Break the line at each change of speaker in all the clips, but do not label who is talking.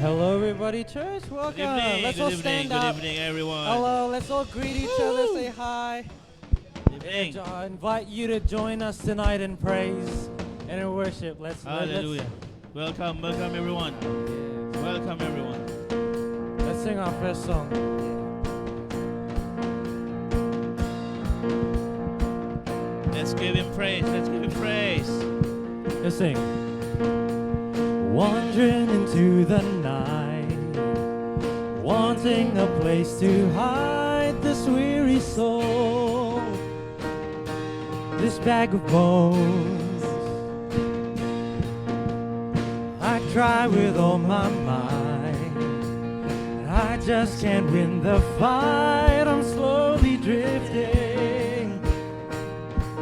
Hello, everybody, church. Welcome. Let's all stand up.
Good evening, everyone.
Hello. Let's all greet each other. Say hi.
Good evening.
I invite you to join us tonight in praise and in worship.
Hallelujah. Welcome, everyone.
Yes.
Welcome, everyone.
Let's sing our first song.
Let's give him praise. Let's give him praise.
Let's sing. Wandering into the night, wanting a place to hide this weary soul, this bag of bones. I try with all my might, and I just can't win the fight. I'm slowly drifting,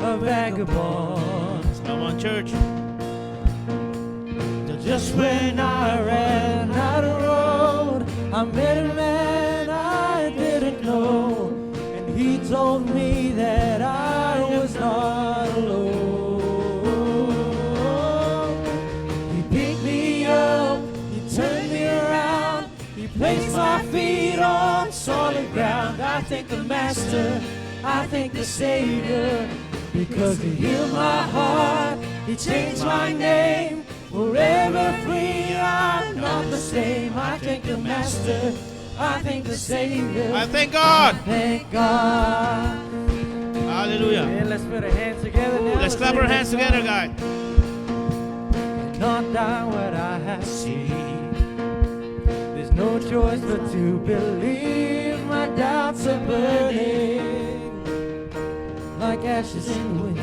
a vagabond.
Come on, church.
Just when I ran out of road, I met a man I didn't know, and he told me that I was not alone. He picked me up, he turned me around, he placed my feet on solid ground. I thank the Master, I thank the Savior, because he healed my heart, he changed my name. Forever free, I'm not the same. I thank the Master, I thank the Savior.
I thank God.
Thank God.
Hallelujah.
And let's put our hands together now.
Let's clap our hands together, guys.
Not down what I have seen. There's no choice but to believe. My doubts are burning like ashes in the wind.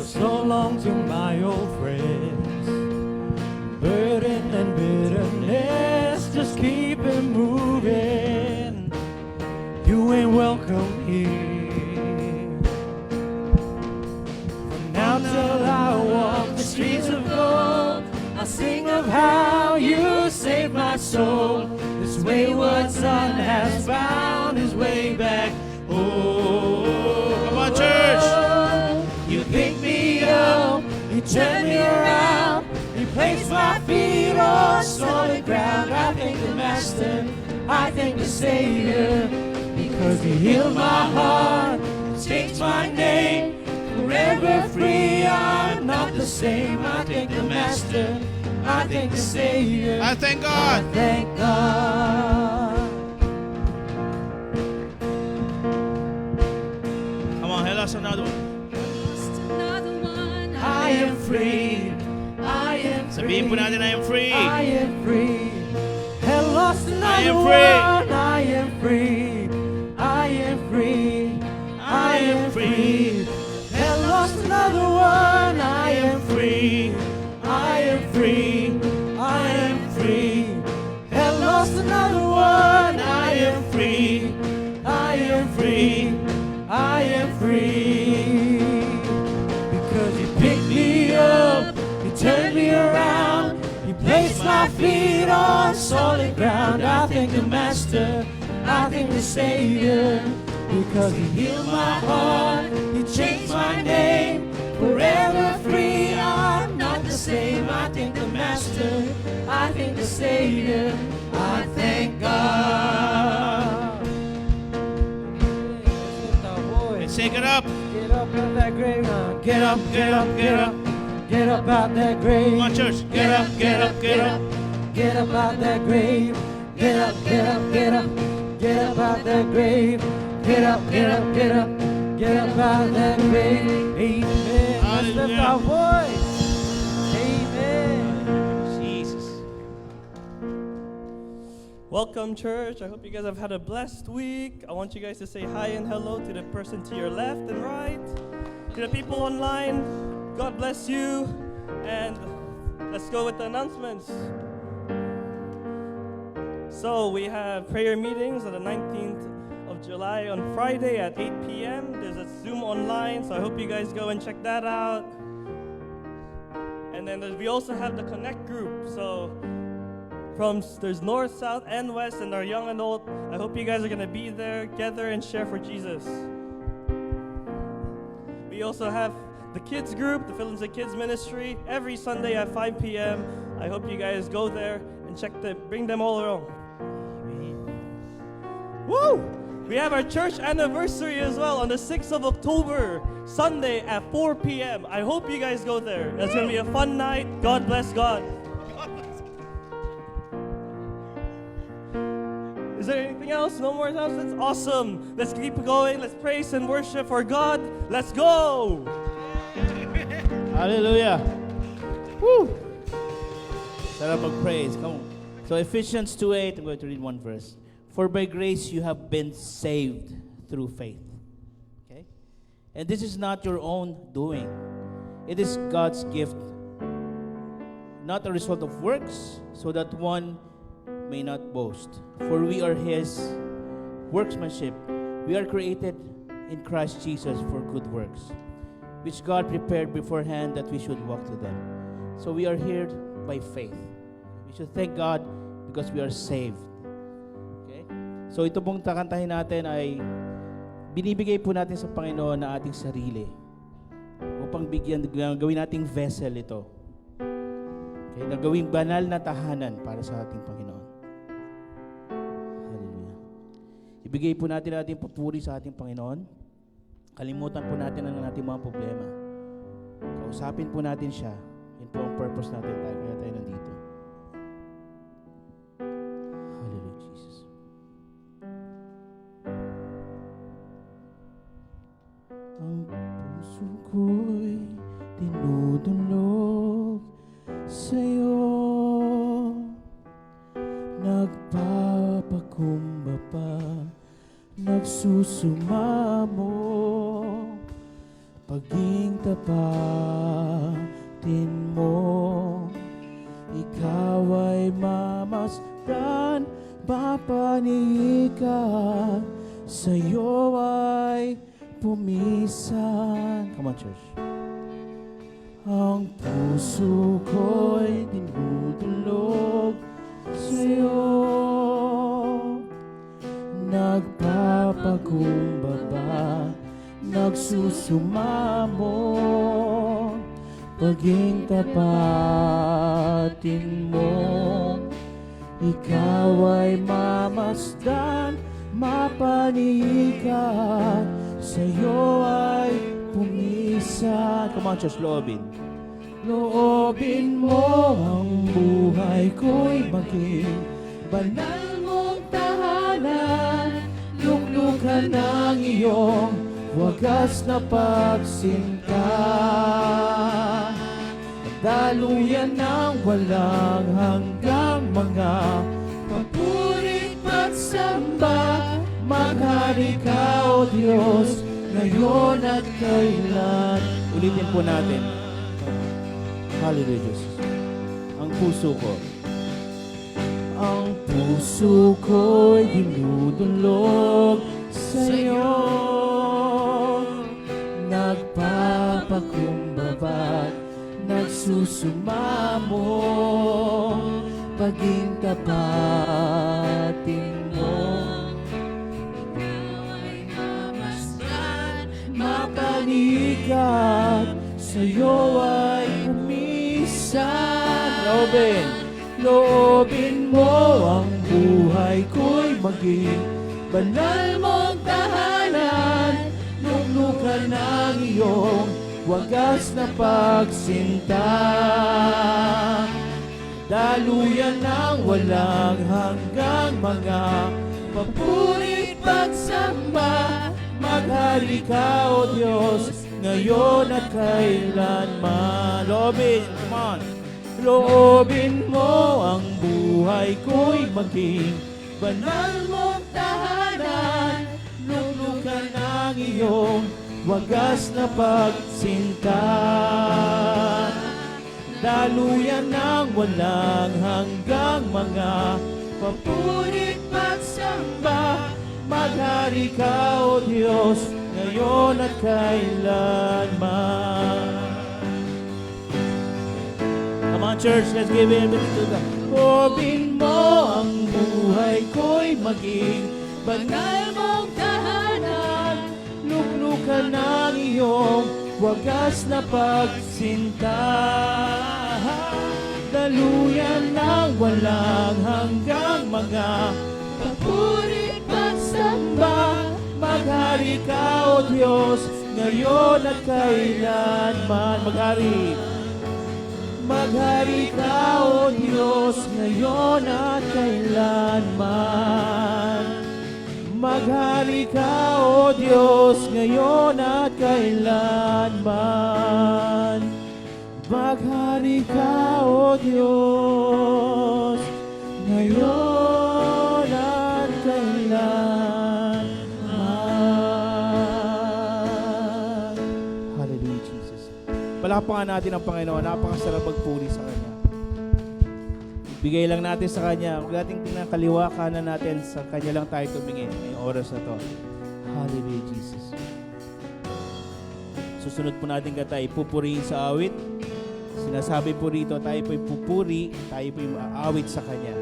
So long to my old friends, burden and bitterness, just keep it moving. You ain't welcome here. From now till I walk the streets of gold, I'll sing of how you saved my soul. This wayward son has found his way back home.
Come on, church.
You picked me up, you turned me around, you placed my feet on solid ground. I thank the Master, I thank the Savior, because he healed my heart, changed my name. Forever free, I'm not the same. I thank the Master, I thank the Savior,
I thank God.
I thank God.
Come on, help us another one.
I am free, I am free.
Sabihin po natin, I am free.
I am free. Had lost another
am free.
one. I am free. I am free. I am free. Had lost another one. I am free. I am free. I am free. Had lost another one. I am free. I am free. I am free. Because you picked me up, you turned me around, you placed my feet on solid ground. I thank the Master, I thank the Savior, because he healed my heart, he changed my name. Forever free, I'm not the same. I thank the Master, I thank the Savior, I thank God.
Let's take it up.
Get up out that grave now. Get up, get up, get up. Get up out that grave.
Come on, church.
Get up, get up, get up. Get up out that grave. Get up, get up, get up. Get up out that grave. Get up, get up, get up. Get up out that grave. Amen. Let's lift our voice. Amen.
Jesus.
Welcome, church. I hope you guys have had a blessed week. I want you guys to say hi and hello to the person to your left and right. To the people online, God bless you. And let's go with the announcements. So we have prayer meetings on the 19th of July on Friday at 8 p.m. There's a Zoom online, so I hope you guys go and check that out. And then we also have the Connect group. So there's north, south, and west, and our young adult. I hope you guys are going to be there, gather, and share for Jesus. We also have the kids group, the Philippines Kids Ministry, every Sunday at 5 p.m. I hope you guys go there and bring them all along. Woo! We have our church anniversary as well on the 6th of October, Sunday at 4 p.m. I hope you guys go there. That's going to be a fun night. God bless God. Is there anything else? No more announcements? Awesome. Let's keep going. Let's praise and worship for God. Let's go.
Hallelujah. Woo! Sarap mag-praise. Come on. So Ephesians 2:8, I'm going to read one verse. For by grace you have been saved through faith. Okay? And this is not your own doing. It is God's gift, not a result of works, so that one may not boast. For we are His workmanship. We are created in Christ Jesus for good works, which God prepared beforehand that we should walk to them. So we are here by faith. We should thank God because we are saved. Okay? So ito pong takantahin natin ay binibigay po natin sa Panginoon na ating sarili upang gawin nating vessel ito. Okay? Na gawing banal na tahanan para sa ating Panginoon. Ibigay po natin ating papuri sa ating Panginoon. Kalimutan po natin ang ating mga problema. Kausapin po natin siya. Yun po ang purpose natin tayo. Kaya tayo nandito. Hallelujah, Jesus. Ang puso ko'y dinudulog sa'yo. Nagpapakumbaba, nagsusumamo, paging tapatin mo. Ikaw ay mamasdan, papanihikan, sa'yo ay pumisan. Come on, church. Ang puso ko'y dinudulog sa'yo, nagpapakumbaba, nagsusumamo, paging tapatin mo. Ikaw ay mamasdan, mapanihikan, sa'yo ay pumisan. Come on, church, loobin. Loobin mo ang buhay ko'y maging banal mong tahanan. Luklukan ng iyong wagas na pagsinta. Daluyan ng walang hanggang mga papurit pagsamba. Maghari ka, O Diyos, ngayon at kailan. Ulitin po natin. Hallelujah, Jesus. Ang puso ko. Ang puso ko'y dinudulog sa'yo. Nagpapakumbaba, nagsusumamo, paging tapatin mo. Ikaw ay mamasdan, mapanihikan, sa'yo ay pumisan. Loobin mo ang buhay ko'y maging banal mong tahanan. Luklukan ng iyong wagas na pagsinta. Daluyan ng walang hanggang mga papurit pagsamba. Maghari ka, O Diyos, ngayon at kailanman. Loobin, come on. Loobin mo ang buhay ko'y maging banal mong tahanan. Luklukan ng iyong wagas na pagsinta. Daluyan ng walang hanggang mga papurit pagsamba. Maghari ka, O Diyos, ngayon at kailanman. Come on, church, let's give it to God. Loobin mo ang buhay ko'y maging banal mong tahanan. Luklukan ng iyong wagas na pagsinta. Daluyan ng walang hanggang mga papuri pagsamba. Maghari ka, O Diyos, ngayon at kailanman. Maghari. Maghari ka, O Diyos, ngayon at kailanman. Maghari ka, O Diyos, ngayon at kailanman. Maghari ka, O Diyos, ngayon at kailanman. Hallelujah, Jesus. Palakpakan natin ang Panginoon. Napakasarap magpuri sa Kanya. Bigay lang natin sa Kanya. Huwag natin tingnan kaliwa, kanan natin. Sa Kanya lang tayo tumingin ngayong oras na to. Hallelujah, Jesus. Susunod po natin ka tayo pupurihin sa awit. Sinasabi po rito, tayo po'y pupuri, tayo po'y aawit sa Kanya.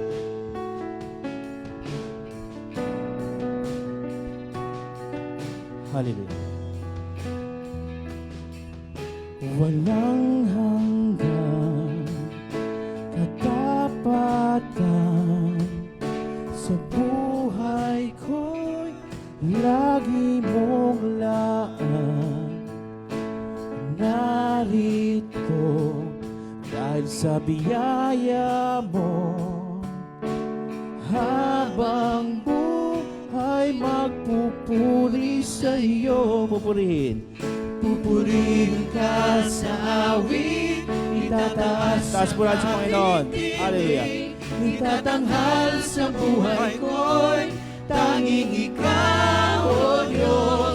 Hallelujah. Walang hanggan katapatan sa buhay ko'y lagi mong laan. Narito dahil sa biyaya mo, habang buhay magpupuri sa iyo. Pupurihin. Pupurihin ka sa awit, itataas taas po natin sa Panginoon. Hallelujah. Itatanghal sa buhay ko'y tanging ikaw, O Diyos.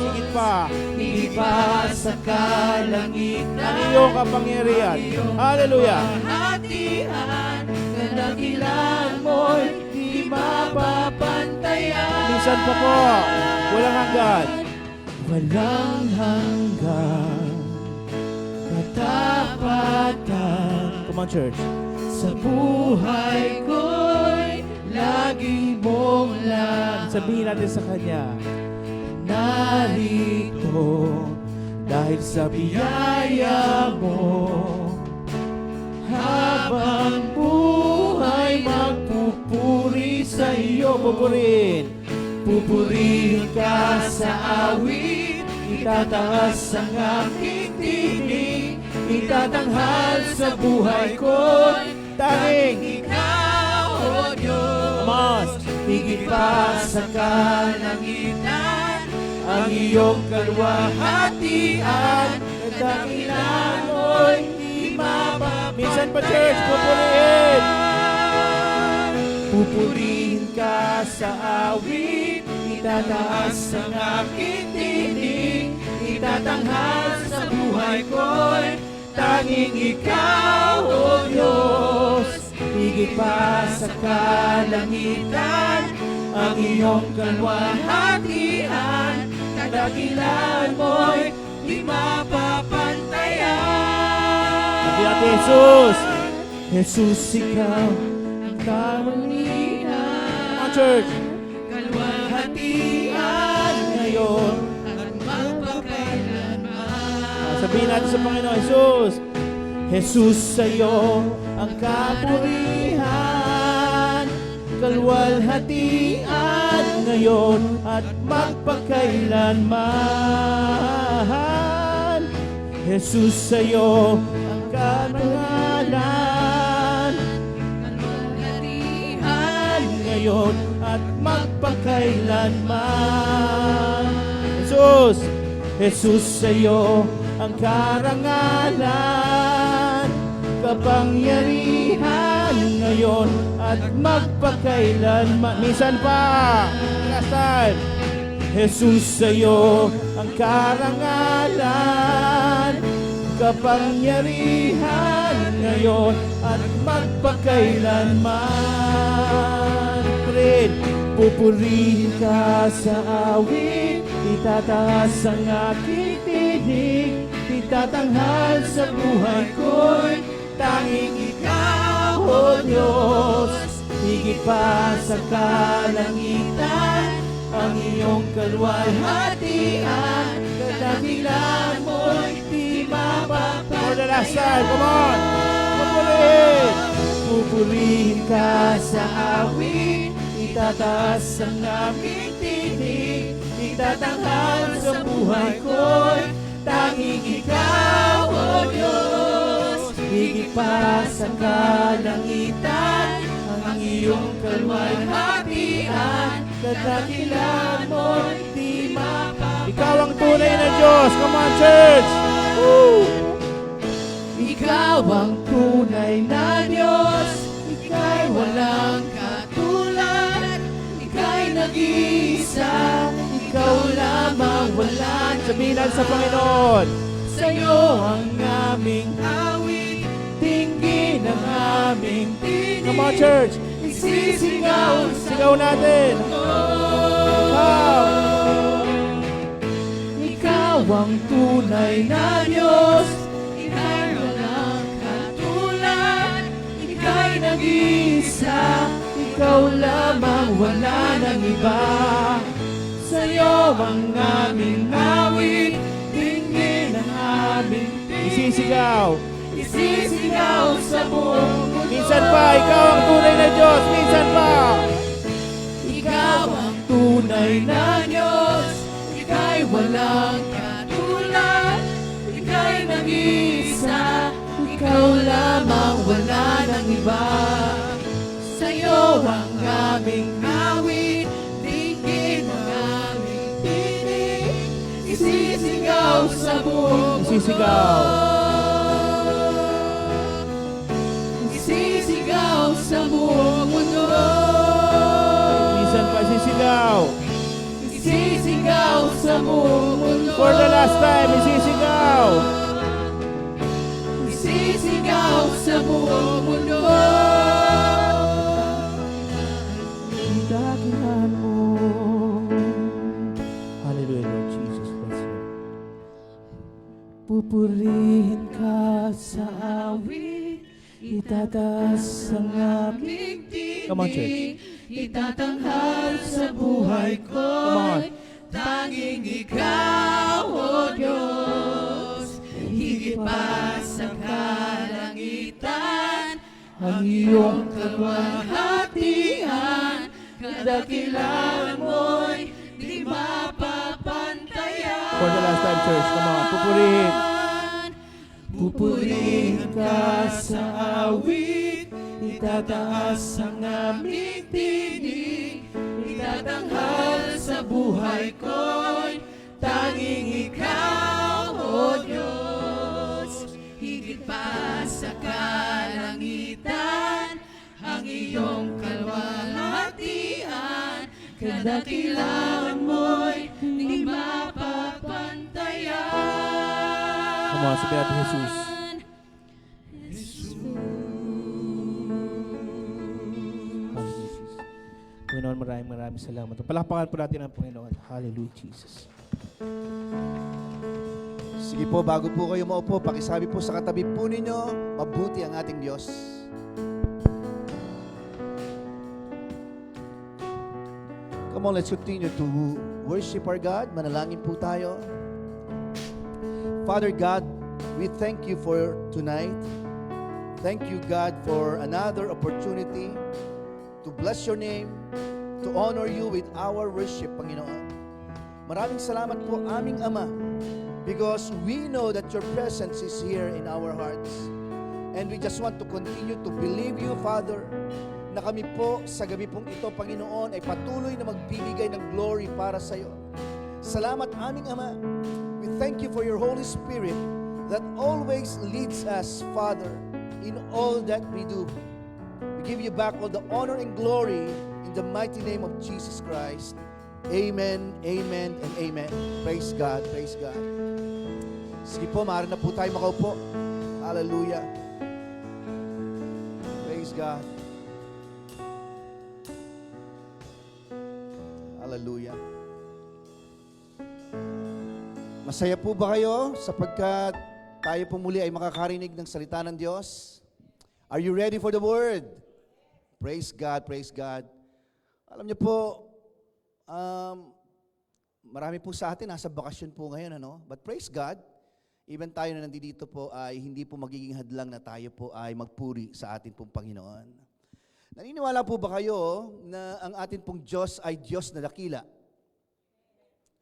Higit pa sa kalangitan, iyong kapangyarihan. Hallelujah. Hatian, kadakilan mo'y di mapapantayan. Minsan pa po, walang hanggan. Walang hanggan katapatan. Come on, church. Sa buhay ko'y lagi mong lang. Sabihin natin sa Kanya, narito dahil sa biyaya mo, habang buhay magpupuri sa iyo. Pupurihin ka sa awit, itataas ang aking tinig, itatanghal sa buhay ko'y tanging ikaw, O Diyos. Mas higit pa sa kalangitan, ang iyong kalwahatian, kadakilan mo'y di mapapantayan. Minsan pa, church, pupurihin. Pupurihin ka sa awit, itataas ang aking tinig, itatanghal sa buhay ko'y tanging ikaw, O Diyos. Higit pa sa kalangitan, ang iyong kalwahatian, kadakilan mo'y di mapapantayan. Sabi natin, Jesus! Jesus, ikaw ang kamanginan. Church! Kalwahatian ngayon at magpakailanman. Sabihin natin sa Panginoon, Jesus! Jesus, sa'yo ang kapurihan, kalwalhatian ngayon at magpakailanman. Jesus, sa'yo ang karangalan, kalwalhatian ngayon at magpakailanman. Jesus, Jesus, sa'yo ang karangalan, kapangyarihan ngayon at magpakailanman. Minsan pa, last time. Jesus, sa'yo ang karangalan, kapangyarihan ngayon at magpakailanman. Pupurihin ka sa awit, itataas ang aking tinig, itatanghal sa buhay ko'y tanging ikaw, O Diyos. Higit pa sa kalangitan, ang iyong kalwalhatian, kadakilan mo'y di For the last time, come on! Pupurihin!
Pupurihin ka sa awit, itataas ang aming tinig, itatanghal sa buhay ko'y tanging ikaw, O Diyos. Higit pa sa kalangitan, ang iyong kalwalhatian, kadakilan mo'y di mapapagyan.
Ikaw ang tunay na Diyos. Come on, church! Woo!
Ikaw ang tunay na Diyos, ika'y walang katulad, ika'y nag-iisa, ikaw lamang walang
Sabihin natin sa Panginoon.
sa'yo ang aming awit, tingin ang aming tinig.
Come on, church!
Isisigaw sa
Sigaw natin!
Ikaw ang tunay na Diyos, ika'y walang katulad, ika'y nag-iisa, ikaw lamang wala nang iba. Sa'yo ang aming awit, tingin ang aming
Isisigaw!
isisigaw sa buong mundo.
Minsan pa, ikaw ang tunay na Diyos! Minsan pa!
Ikaw ang tunay na Diyos, ika'y walang katulad, ika'y nag-iisa, ikaw lamang wala nang iba. Sa'yo ang aming awit, tingin ang aming tinig, isisigaw sa buong mundo.
Isisigaw.
Isisigaw sa buong mundo.
Minsan pa, isisigaw!
Isisigaw sa buong mundo.
For the last time, isisigaw!
Isisigaw sa buong mundo. Dakilan mo.
Hallelujah, Lord Jesus. Bless you.
Pupurihin ka sa awit, itataas ang aming tinig.
Come on, church.
Itatanghal sa buhay ko.
Come on.
Tanging ikaw, O Diyos, higit pa sa kalangitan, ang iyong kalwalhatian, kadakilan mo'y di mapapantayan.
For the last time, church. Come on, pupurihin.
Pupurihin ka sa awit, itataas ang aming tinig, itatanghal sa buhay ko'y tanging ikaw, O Diyos. Higit pa sa kalangitan, ang iyong kalwalhatian, kadakilan mo'y di mapapantayan.
Come on, sabihin natin Jesus. Hallelujah, Jesus. Panginoon, maraming salamat. Palakpakan po natin ang Panginoon. Hallelujah, Jesus.
Sige po, bago po kayo maupo, pakisabi po sa katabi po ninyo, mabuti ang ating Diyos. Come on, let's continue to worship our God. Manalangin po tayo. Father God, we thank you for tonight. Thank you, God, for another opportunity to bless your name, to honor you with our worship, Panginoon. Maraming salamat po, aming Ama, because we know that your presence is here in our hearts. And we just want to continue to believe you, Father, na kami po sa gabi pong ito, Panginoon, ay patuloy na magbibigay ng glory para sa iyo. Salamat, aming Ama. We thank you for your Holy Spirit that always leads us, Father, in all that we do. We give you back all the honor and glory in the mighty name of Jesus Christ. Amen, amen, and amen. Praise God, praise God. Sige po, maaari na po tayo makaupo. Hallelujah. Praise God. Hallelujah. Masaya po ba kayo sapagkat tayo po muli ay makakarinig ng salita ng Diyos? Are you ready for the word? Praise God, praise God. Alam niyo po, marami po sa atin nasa bakasyon po ngayon, ano? But praise God, Even tayo na nandito po ay hindi po magiging hadlang na tayo po ay magpuri sa atin pong Panginoon. Naniniwala po ba kayo na ang atin pong Diyos ay Diyos na dakila?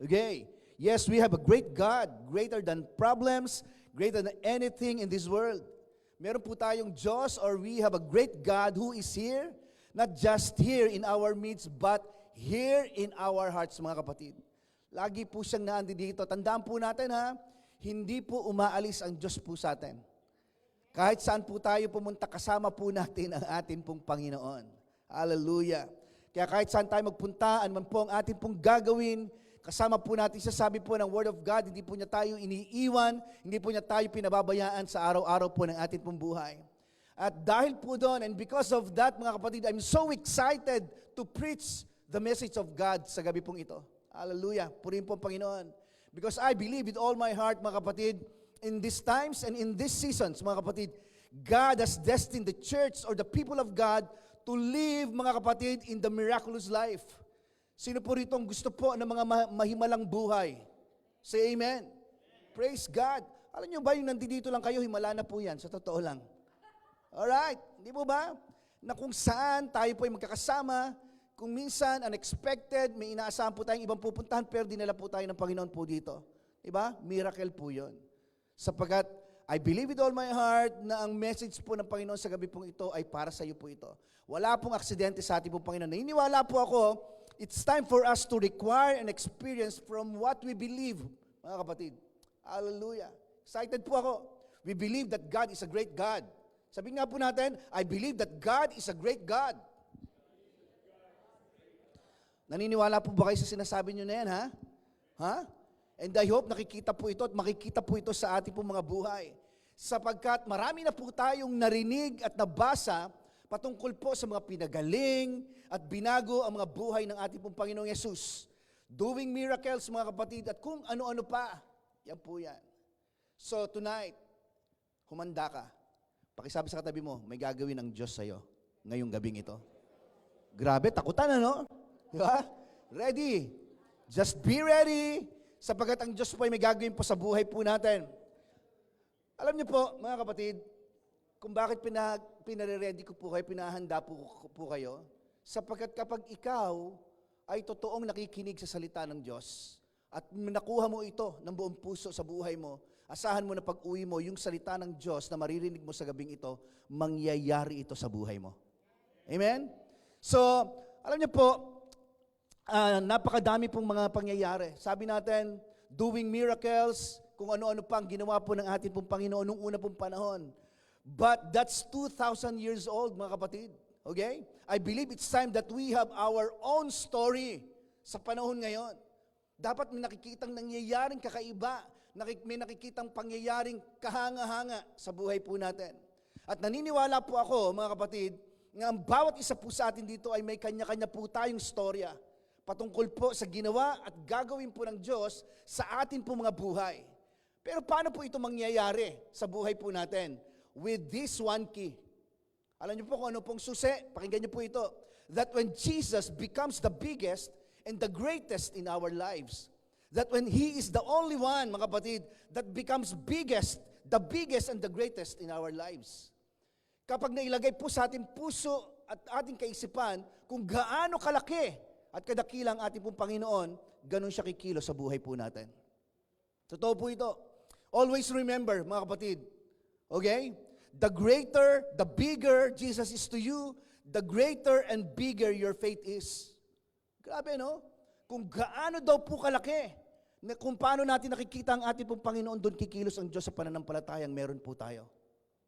Okay. Yes, we have a great God, greater than problems, greater than anything in this world. Meron po tayong Diyos, or we have a great God who is here, not just here in our midst, but here in our hearts, mga kapatid. Lagi po siyang naandi dito. Tandaan po natin ha, hindi po umaalis ang Diyos po sa atin. Kahit saan po tayo pumunta, kasama po natin ang atin pong Panginoon. Hallelujah. Kaya kahit saan tayo magpunta, ano man po ang atin pong gagawin, kasama po natin, sasabi po ng Word of God, hindi po niya tayo iniiwan, hindi po niya tayo pinababayaan sa araw-araw po ng atin pong buhay. At dahil po doon, and because of that, mga kapatid, I'm so excited to preach the message of God sa gabi pong ito. Hallelujah. Purihin po ang Panginoon. Because I believe with all my heart, mga kapatid, in these times and in these seasons, mga kapatid, God has destined the church or the people of God to live, mga kapatid, in the miraculous life. Sino po rito ang gusto po ng mga mahimalang buhay? Say amen. Praise God. Alam nyo ba, yung nandito lang kayo, himala na po yan, sa totoo lang. Alright, hindi po ba? Na kung saan tayo po ay magkakasama, kung minsan unexpected, may inaasahan po tayong ibang pupuntahan, pero dinala po tayo ng Panginoon po dito. Diba? Miracle po yun. Sapagat, I believe with all my heart na ang message po ng Panginoon sa gabi pong ito ay para sa iyo po ito. Wala pong aksidente sa ating pong Panginoon. Naniniwala po ako, it's time for us to require and experience from what we believe, mga kapatid. Hallelujah. Excited po ako. We believe that God is a great God. Sabihin nga po natin, I believe that God is a great God. Naniniwala po ba kayo sa sinasabi nyo na yan, ha? Ha? And I hope nakikita po ito at makikita po ito sa ating pong mga buhay. Sapagkat marami na po tayong narinig at nabasa patungkol po sa mga pinagaling at binago ang mga buhay ng ating pong Panginoong Yesus. Doing miracles, mga kapatid, at kung ano-ano pa. Yan po yan. So tonight, humanda ka. Pakisabi sa katabi mo, may gagawin ang Diyos sa'yo ngayong gabing ito. Grabe, takutan ano? Di ba? Ready. Just be ready. Sapagkat ang Diyos po ay may gagawin po sa buhay po natin. Alam niyo po, mga kapatid, kung bakit pinare-ready ko po kayo, pinahanda po kayo, sapagkat kapag ikaw ay totoong nakikinig sa salita ng Diyos at nakuha mo ito ng buong puso sa buhay mo, asahan mo na pag-uwi mo, yung salita ng Diyos na maririnig mo sa gabing ito, mangyayari ito sa buhay mo. Amen? So, alam niyo po, napakadami pong mga pangyayari. Sabi natin, doing miracles, kung ano-ano pang ginawa po ng ating pong Panginoon nung una pong panahon. But that's 2,000 years old, mga kapatid. Okay? I believe it's time that we have our own story sa panahon ngayon. Dapat may nakikitang nangyayaring kakaiba, may nakikitang pangyayaring kahanga-hanga sa buhay po natin. At naniniwala po ako, mga kapatid, nga ang bawat isa po sa atin dito ay may kanya-kanya po tayong storya patungkol po sa ginawa at gagawin po ng Diyos sa atin po mga buhay. Pero paano po ito mangyayari sa buhay po natin? With this one key. Alam niyo po kung ano pong susi? Pakinggan niyo po ito. That when Jesus becomes the biggest and the greatest in our lives, that when He is the only one, mga kapatid, that becomes the biggest and the greatest in our lives. Kapag nailagay po sa ating puso at ating kaisipan kung gaano kalaki at kadakilang ating pong Panginoon, ganun siya kikilo sa buhay po natin. Totoo po ito. Always remember, mga kapatid, okay? The greater, the bigger Jesus is to you, the greater and bigger your faith is. Grabe, no? Kung gaano daw po kalaki, kung paano natin nakikita ang ating pong Panginoon, doon kikilos ang Diyos sa pananampalatayang meron po tayo.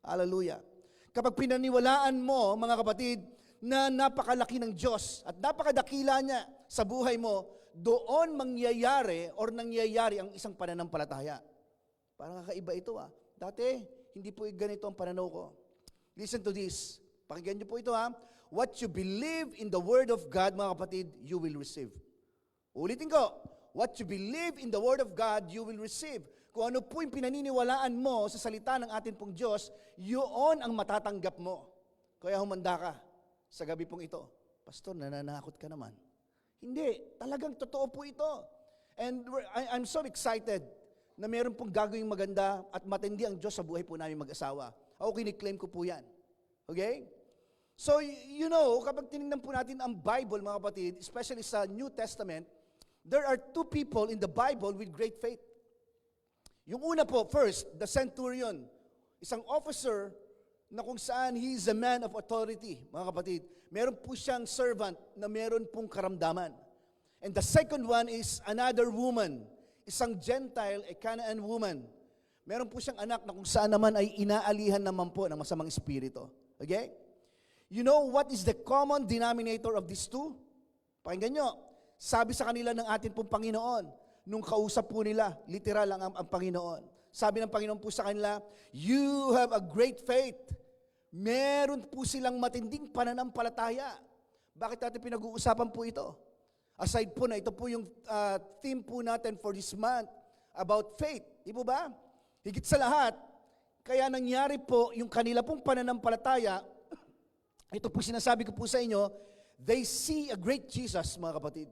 Hallelujah. Kapag pinaniwalaan mo, mga kapatid, na napakalaki ng Diyos at napakadakila niya sa buhay mo, doon mangyayari or nangyayari ang isang pananampalataya. Parang kakaiba ito Dati, hindi po ganito ang pananaw ko. Listen to this. Pakinggan niyo po ito What you believe in the Word of God, mga kapatid, you will receive. Ulitin ko. What you believe in the Word of God, you will receive. Kung ano po yung pinaniniwalaan mo sa salita ng atin pong Diyos, yun ang matatanggap mo. Kaya humanda ka sa gabi pong ito. Pastor, nananakot ka naman. Hindi. Talagang totoo po ito. And I'm so excited na meron pong gagawing maganda at matindi ang Diyos sa buhay po namin mag-asawa. Ako kiniklaim ko po yan. Okay? So, you know, kapag tinignan po natin ang Bible, mga kapatid, especially sa New Testament, there are two people in the Bible with great faith. Yung una po, first, the centurion. Isang officer na kung saan he is a man of authority, mga kapatid. Meron po siyang servant na meron pong karamdaman. And the second one is another woman, isang Gentile, a Canaan woman. Meron po siyang anak na kung saan naman ay inaalihan naman po ng masamang espiritu. Okay? You know what is the common denominator of these two? Pakinggan nyo. Sabi sa kanila ng ating pong Panginoon, nung kausap po nila, literal lang ang Panginoon. Sabi ng Panginoon po sa kanila, you have a great faith. Meron po silang matinding pananampalataya. Bakit natin pinag-uusapan po ito? Aside po na ito po yung theme po natin for this month about faith. Di po ba? Higit sa lahat, kaya nangyari po yung kanila pong pananampalataya, ito po sinasabi ko po sa inyo, they see a great Jesus, mga kapatid.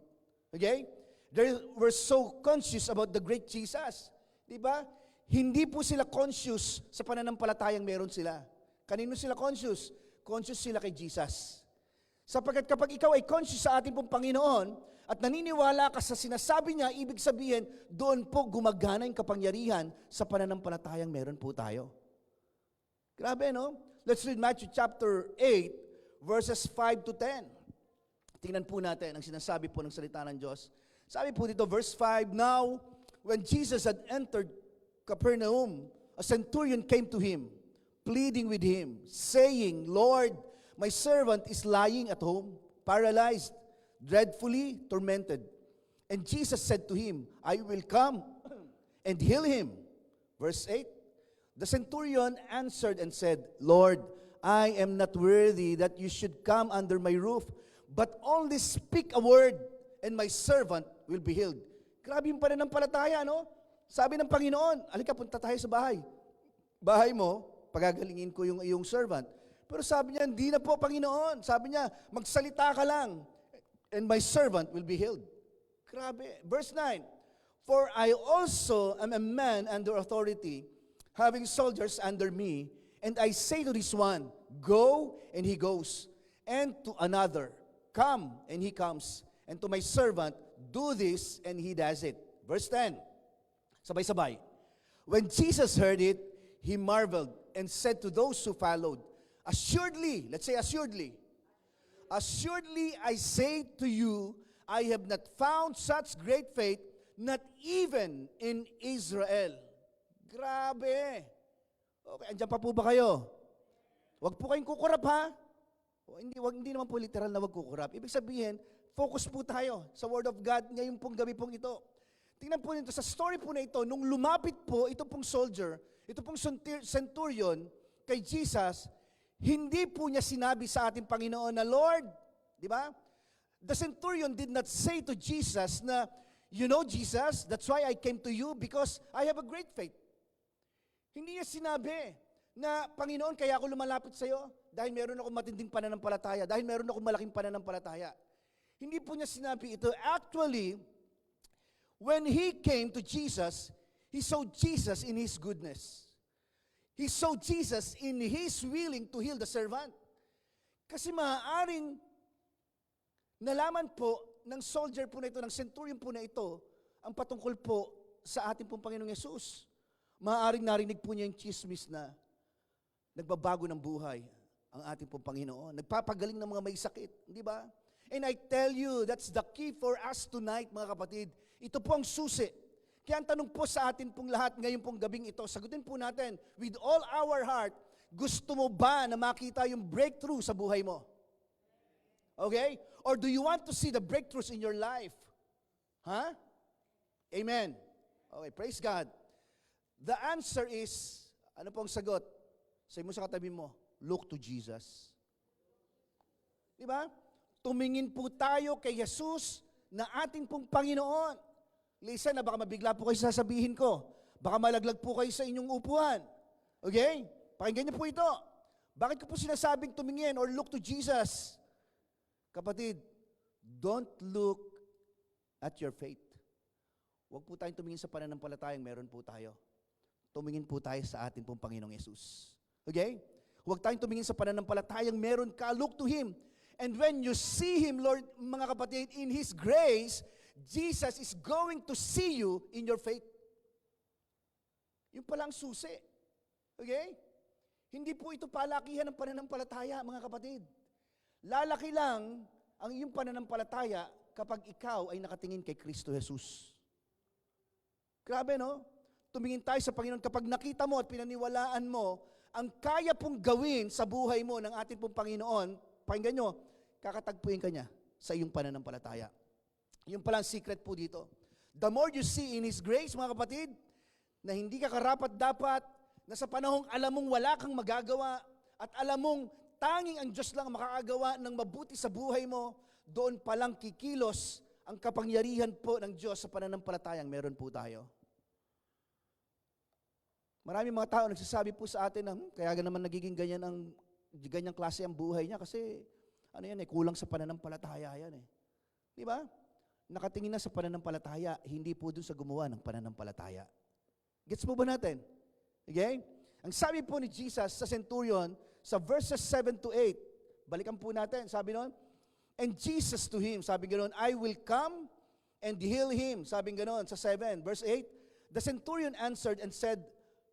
Okay? They were so conscious about the great Jesus. Di ba? Hindi po sila conscious sa pananampalatayang meron sila. Kanino sila conscious? Conscious sila kay Jesus. Sapagkat kapag ikaw ay conscious sa ating pong Panginoon at naniniwala ka sa sinasabi niya, ibig sabihin, doon po gumagana yung kapangyarihan sa pananampalatayang meron po tayo. Grabe, no? Let's read Matthew chapter 8, verses 5 to 10. Tingnan po natin ang sinasabi po ng salita ng Diyos. Sabi po dito, verse 5, now, when Jesus had entered Capernaum, a centurion came to him, pleading with him, saying, Lord, my servant is lying at home, paralyzed, dreadfully tormented. And Jesus said to him, I will come and heal him. Verse 8, the centurion answered and said, Lord, I am not worthy that you should come under my roof, but only speak a word, and my servant will be healed. Grabe yung pananampalataya, no? Sabi ng Panginoon, alika, punta tayo sa bahay. Bahay mo, pagagalingin ko yung iyong servant. Pero sabi niya, hindi na po, Panginoon. Sabi niya, magsalita ka lang, and my servant will be healed. Grabe. Verse 9, for I also am a man under authority, having soldiers under me, and I say to this one, go, and he goes. And to another, come, and he comes. And to my servant, do this, and he does it. Verse 10, sabay-sabay. When Jesus heard it, he marveled and said to those who followed, assuredly, let's say assuredly, assuredly I say to you, I have not found such great faith, not even in Israel. Grabe. Okay, andyan pa po ba kayo? Huwag po kayong kukurap, ha? Hindi naman po literal na huwag kukurap. Ibig sabihin, focus po tayo sa Word of God ngayon pong gabi pong ito. Tingnan po nito, sa story po na ito, nung lumapit po ito pong soldier, ito pong centurion kay Jesus, hindi po niya sinabi sa ating Panginoon na, Lord, di ba? The centurion did not say to Jesus na, you know, Jesus, that's why I came to you because I have a great faith. Hindi niya sinabi na, Panginoon, kaya ako lumalapit sa iyo dahil meron akong matinding pananampalataya, dahil meron akong malaking pananampalataya. Hindi po niya sinabi ito. Actually, when he came to Jesus, he saw Jesus in his goodness. He saw Jesus in his willing to heal the servant. Kasi maaaring nalaman po ng soldier po na ito, ng centurion po na ito, ang patungkol po sa ating pong Panginoong Yesus. Maaaring narinig po niya yung chismis na nagbabago ng buhay ang ating pong Panginoon. Nagpapagaling ng mga may sakit, di ba? And I tell you, that's the key for us tonight, mga kapatid. Ito po ang susi. Kaya ang tanong po sa atin pong lahat ngayon pong gabing ito, sagutin po natin, with all our heart, gusto mo ba na makita yung breakthrough sa buhay mo? Okay? Or do you want to see the breakthroughs in your life? Huh? Amen. Okay, praise God. The answer is, ano pong sagot? Sabi mo sa katabi mo, look to Jesus. Di ba? Tumingin po tayo kay Jesus na ating pong Panginoon. Listen na baka mabigla po kayo sasabihin ko. Baka malaglag po kayo sa inyong upuan. Okay? Pakinggan niyo po ito. Bakit ko po sinasabing tumingin or look to Jesus? Kapatid, don't look at your faith. Huwag po tayong tumingin sa pananampalatayang meron po tayo. Tumingin po tayo sa ating pong Panginoong Yesus. Okay? Huwag tayong tumingin sa pananampalatayang meron ka. Look to Him. And when you see Him, Lord, mga kapatid, in His grace, Jesus is going to see you in your faith. Yung palang susi. Okay? Hindi po ito palakihan ng pananampalataya, mga kapatid. Lalaki lang ang iyong pananampalataya kapag ikaw ay nakatingin kay Kristo Jesus. Grabe, no? Tumingin tayo sa Panginoon kapag nakita mo at pinaniwalaan mo ang kaya pong gawin sa buhay mo ng ating pong Panginoon, pakinggan nyo, kakatagpuin ka niya sa iyong pananampalataya. Yung palang secret po dito. The more you see in His grace, mga kapatid, na hindi ka karapat-dapat, na sa panahong alam mong wala kang magagawa, at alam mong tanging ang Diyos lang makakagawa ng mabuti sa buhay mo, doon palang kikilos ang kapangyarihan po ng Diyos sa pananampalatayang meron po tayo. Maraming mga tao nagsasabi po sa atin na kaya naman nagiging ganyang klase ang buhay niya kasi kulang sa pananampalataya yan eh. Di ba? Nakatingin na sa pananampalataya, hindi po dun sa gumawa ng pananampalataya. Gets po ba natin? Okay? Ang sabi po ni Jesus sa centurion, sa verses 7 to 8, balikan po natin, sabi noon, and Jesus to him, sabi ganoon, I will come and heal him, sabi ganoon sa 7. Verse 8, the centurion answered and said,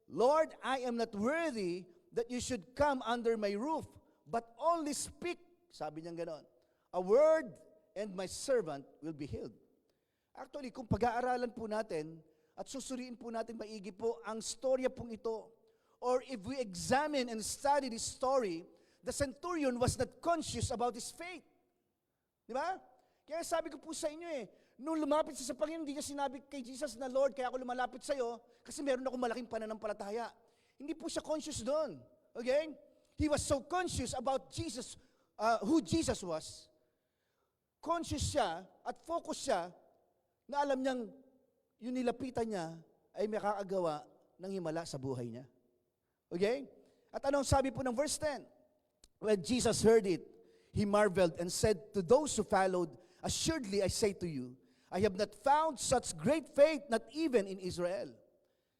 Lord, I am not worthy that you should come under my roof, but only speak, sabi niya ganoon, a word and my servant will be healed. Actually, kung pag-aaralan po natin at susuriin po natin maigi po ang storya pong ito, or if we examine and study this story, the centurion was not conscious about his faith. Di ba? Kaya sabi ko po sa inyo nung lumapit siya sa Panginoon, hindi niya sinabi kay Jesus na, Lord, kaya ako lumalapit sa iyo kasi meron akong malaking pananampalataya. Hindi po siya conscious doon. Okay? He was so conscious about Jesus, who Jesus was. Conscious siya at focus siya na alam niyang yung nilapitan niya ay makakagawa ng himala sa buhay niya. Okay? At anong sabi po ng verse 10? When Jesus heard it, He marveled and said to those who followed, assuredly I say to you, I have not found such great faith, not even in Israel.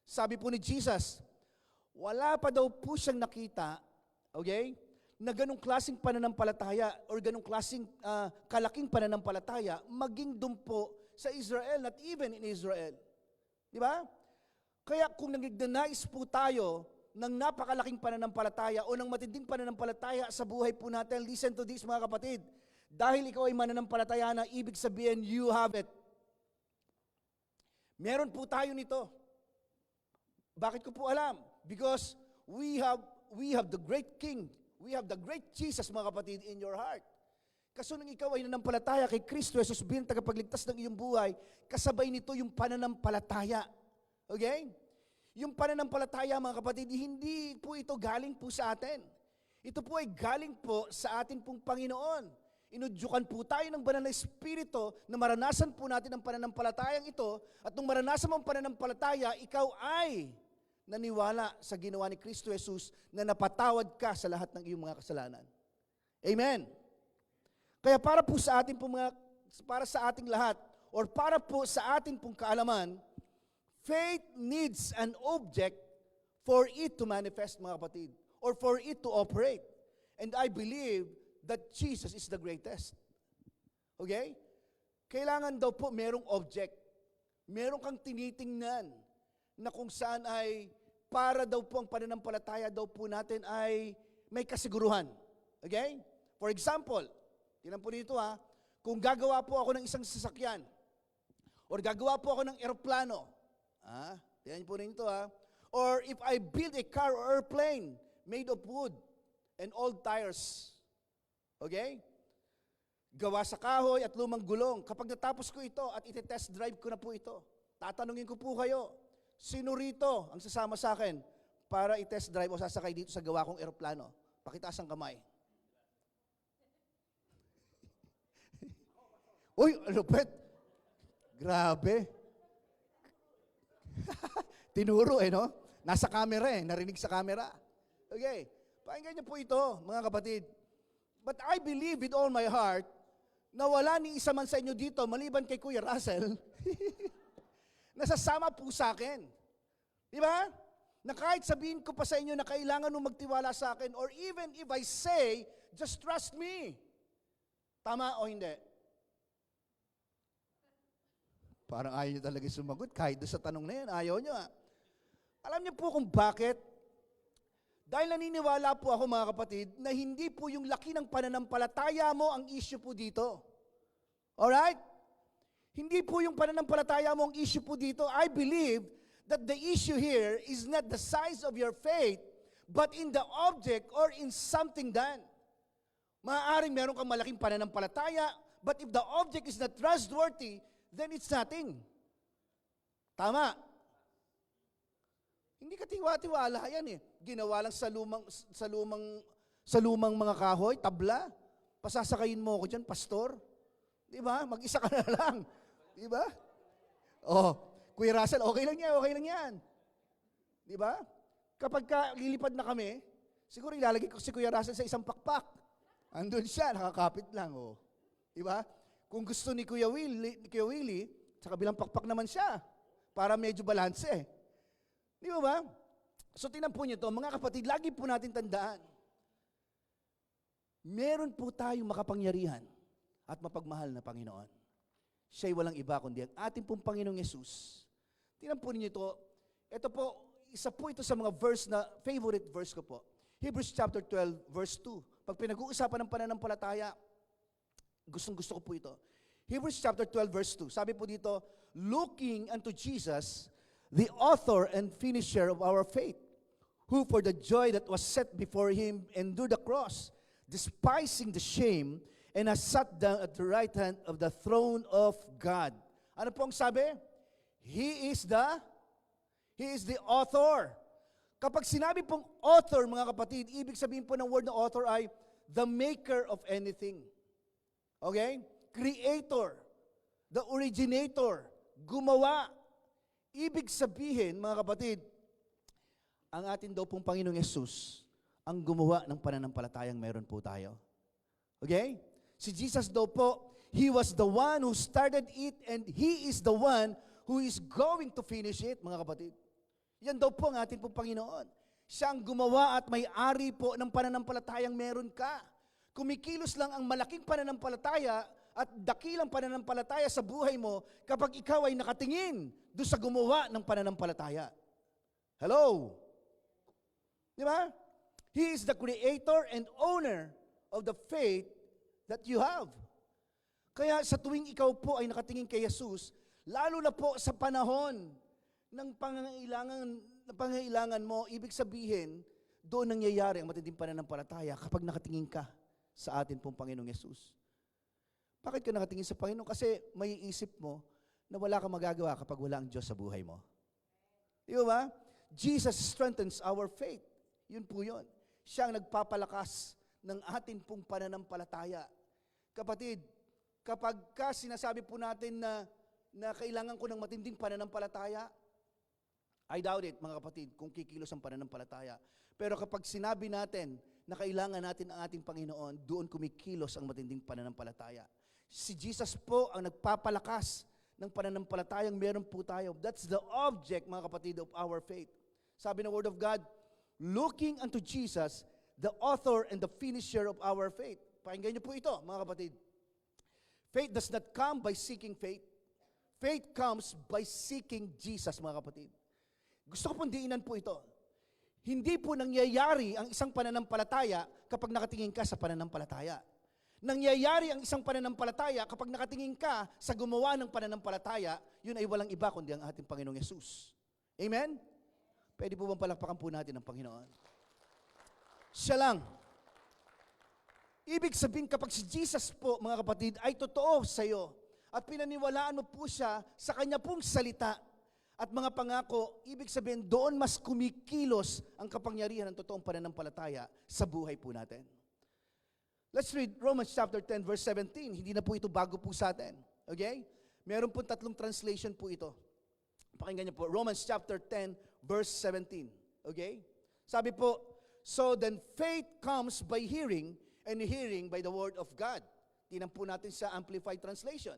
Sabi po ni Jesus, wala pa daw po siyang nakita, okay, na ganong klaseng pananampalataya or ganong klaseng kalaking pananampalataya maging doon po sa Israel, not even in Israel. Di ba? Kaya kung nagigdanais po tayo ng napakalaking pananampalataya o ng matinding pananampalataya sa buhay po natin, listen to this mga kapatid. Dahil ikaw ay mananampalataya na, ibig sabihin, you have it. Meron po tayo nito. Bakit ko po alam? Because we have the great King. We have the great Jesus, mga kapatid, in your heart. Kaso nung ikaw ay nanampalataya kay Kristo Jesus bilang tagapagligtas ng iyong buhay, kasabay nito yung pananampalataya. Okay? Yung pananampalataya, mga kapatid, hindi po ito galing po sa atin. Ito po ay galing po sa atin pong Panginoon. Inudyukan po tayo ng banal na Espiritu na maranasan po natin ang pananampalatayang ito, at nung maranasan mo ang pananampalataya, ikaw ay naniwala sa ginawa ni Kristo Jesus na napatawad ka sa lahat ng iyong mga kasalanan. Amen. Kaya para po sa atin po para sa ating lahat, or para po sa atin pong kaalaman, faith needs an object for it to manifest, mga kapatid, or for it to operate. And I believe that Jesus is the greatest. Okay? Kailangan daw po merong object. Meron kang tinitingnan na kung saan ay para daw po ang pananampalataya daw po natin ay may kasiguruhan. Okay? For example, tingnan po dito kung gagawa po ako ng isang sasakyan, or gagawa po ako ng eroplano, tingnan po rin ito or if I build a car or airplane made of wood and old tires, okay? Gawa sa kahoy at lumang gulong. Kapag natapos ko ito at iti-test drive ko na po ito, tatanungin ko po kayo, sino rito ang sasama sa akin para i-test drive o sasakay dito sa gawa kong eroplano? Pakitaas ang kamay. Uy, lupit. Grabe. Tinuro no? Nasa camera narinig sa camera. Okay. Pakinggan niyo po ito, mga kapatid. But I believe with all my heart na wala ni isa man sa inyo dito, maliban kay Kuya Russell, Nasasama po sa akin. Di ba? Na kahit sabihin ko pa sa inyo na kailangan nung magtiwala sa akin, or even if I say, just trust me. Tama o hindi? Parang ayaw nyo talaga sumagot. Kahit doon sa tanong na yan, ayaw nyo. Alam niyo po kung bakit? Dahil naniniwala po ako mga kapatid, na hindi po yung laki ng pananampalataya mo ang issue po dito. Alright? Hindi po yung pananampalataya mo ang issue po dito. I believe that the issue here is not the size of your faith, but in the object or in something done. Maaaring meron kang malaking pananampalataya, but if the object is not trustworthy, then it's nothing. Tama. Hindi ka tiwa-tiwala yan eh. Ginawa lang sa lumang mga kahoy, tabla. Pasasakayin mo ako dyan, pastor. Di ba? Mag-isa ka na lang. Di ba? Oh, Kuya Russell, okay lang yan. Di ba? Kapag lilipad na kami, siguro ilalagay ko si Kuya Russell sa isang pakpak. Andun siya, nakakapit lang. Oh. Di ba? Kung gusto ni Kuya Willie, sa kabilang pakpak naman siya. Para medyo balanse. Di ba? So tinampo niyo to, mga kapatid, lagi po natin tandaan. Meron po tayong makapangyarihan at mapagmahal na Panginoon. Siya'y walang iba kundi ang ating pong Panginoong Yesus. Tinampo niyo ito po, isa po ito sa mga verse na, favorite verse ko po. Hebrews chapter 12, verse 2. Pag pinag-uusapan ng pananampalataya, gustong-gusto ko po ito. Hebrews chapter 12, verse 2. Sabi po dito, looking unto Jesus, the author and finisher of our faith, who for the joy that was set before him endured the cross, despising the shame, and has sat down at the right hand of the throne of God. Ano po ang sabi? He is the author. Kapag sinabi pong author, mga kapatid, ibig sabihin po ng word na author ay the maker of anything. Okay? Creator. The originator. Gumawa. Ibig sabihin, mga kapatid, ang atin daw pong Panginoong Yesus ang gumawa ng pananampalatayang meron po tayo. Okay? Si Jesus daw po, He was the one who started it and He is the one who is going to finish it, mga kapatid. Yan daw po ang atin pong Panginoon. Siya ang gumawa at may-ari po ng pananampalatayang meron ka. Kumikilos lang ang malaking pananampalataya at dakilang pananampalataya sa buhay mo kapag ikaw ay nakatingin doon sa gumawa ng pananampalataya. Hello? Di ba? He is the creator and owner of the faith that you have. Kaya sa tuwing ikaw po ay nakatingin kay Jesus, lalo na po sa panahon ng pangangailangan mo, ibig sabihin, doon nangyayari ang matinding pananampalataya kapag nakatingin ka sa atin pong Panginoong Yesus. Bakit ka nakatingin sa Panginoon? Kasi may isip mo na wala kang magagawa kapag wala ang Diyos sa buhay mo. Di ba? Jesus strengthens our faith. Yun po yun. Siya ang nagpapalakas ng atin pong pananampalataya. Kapatid, kapag sinasabi po natin na kailangan ko ng matinding pananampalataya, I doubt it, mga kapatid, kung kikilos ang pananampalataya. Pero kapag sinabi natin na kailangan natin ang ating Panginoon, doon kumikilos ang matinding pananampalataya. Si Jesus po ang nagpapalakas ng pananampalatayang meron po tayo. That's the object, mga kapatid, of our faith. Sabi ng Word of God, looking unto Jesus, the author and the finisher of our faith. Pakinggan niyo po ito, mga kapatid. Faith does not come by seeking faith. Faith comes by seeking Jesus, mga kapatid. Gusto ko pong diinan po ito. Hindi po nangyayari ang isang pananampalataya kapag nakatingin ka sa pananampalataya. Nangyayari ang isang pananampalataya kapag nakatingin ka sa gumawa ng pananampalataya, yun ay walang iba kundi ang ating Panginoong Yesus. Amen? Pwede po bang palakpakan po natin ang Panginoon? Siya lang. Ibig sabihin kapag si Jesus po, mga kapatid, ay totoo sa iyo at pinaniwalaan mo po siya sa kanya pong salita at mga pangako, ibig sabihin doon mas kumikilos ang kapangyarihan ng totoong pananampalataya sa buhay po natin. Let's read Romans chapter 10 verse 17. Hindi na po ito bago po sa atin. Okay? Meron po 3 translation po ito. Pakinggan niyo po. Romans chapter 10 verse 17. Okay? Sabi po, so then faith comes by hearing and hearing by the word of God. Tingnan po natin sa Amplified Translation.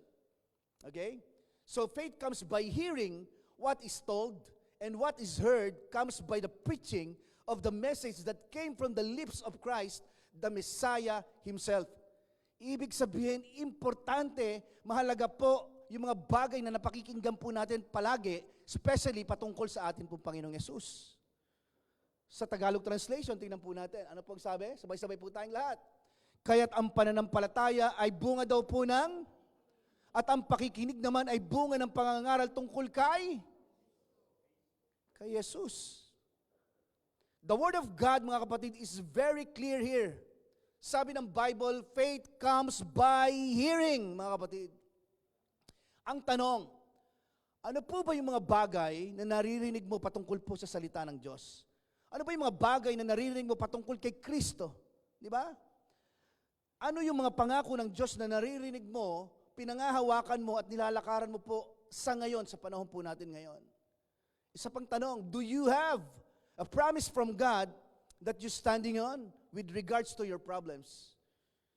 Okay? So faith comes by hearing what is told and what is heard comes by the preaching of the message that came from the lips of Christ, the Messiah Himself. Ibig sabihin, importante, mahalaga po yung mga bagay na napakikinggan po natin palagi, especially patungkol sa atin pong Panginoong Yesus. Sa Tagalog translation, tingnan po natin. Ano pong sabi? Sabay-sabay po tayong lahat. Kaya't ang pananampalataya ay bunga daw po ng, at ang pakikinig naman ay bunga ng pangangaral tungkol kay Jesus. The Word of God, mga kapatid, is very clear here. Sabi ng Bible, faith comes by hearing, mga kapatid. Ang tanong, ano po ba yung mga bagay na naririnig mo patungkol po sa salita ng Diyos? Ano ba yung mga bagay na naririnig mo patungkol kay Kristo? Di ba? Ano yung mga pangako ng Diyos na naririnig mo, pinangahawakan mo at nilalakaran mo po sa ngayon, sa panahon po natin ngayon? Isa pang tanong, do you have a promise from God that you're standing on with regards to your problems?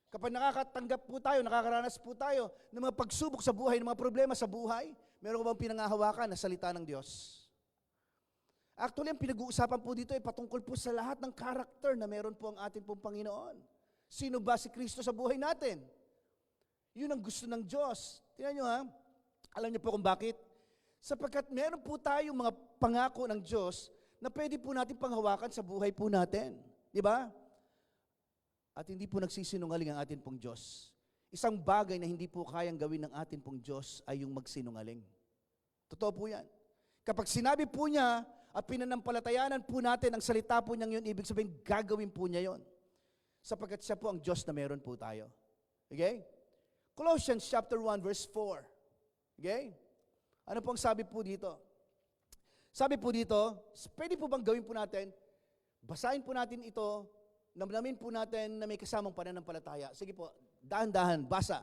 Kapag nakakatanggap po tayo, nakakaranas po tayo ng mga pagsubok sa buhay, ng mga problema sa buhay, meron ka bang pinangahawakan na salita ng Diyos? Actually, ang pinag-uusapan po dito ay patungkol po sa lahat ng karakter na meron po ang ating pong Panginoon. Sino ba si Kristo sa buhay natin? Yun ang gusto ng Diyos. Tingnan nyo ha, alam niyo po kung bakit? Sapagkat meron po tayong mga pangako ng Diyos na pwede po natin panghawakan sa buhay po natin. Di ba? At hindi po nagsisinungaling ang atin pong Diyos. Isang bagay na hindi po kayang gawin ng atin pong Diyos ay yung magsinungaling. Totoo po yan. Kapag sinabi po niya at pinanampalatayanan po natin ang salita po niyang yun, ibig sabihin gagawin po niya yun. Sapagkat siya po ang Diyos na meron po tayo. Okay? Colossians chapter 1 verse 4. Okay? Ano pong sabi po dito? Sabi po dito, pwede po bang gawin po natin, basahin po natin ito, namnamin po natin na may kasamang pananampalataya. Sige po, dahan-dahan, basa.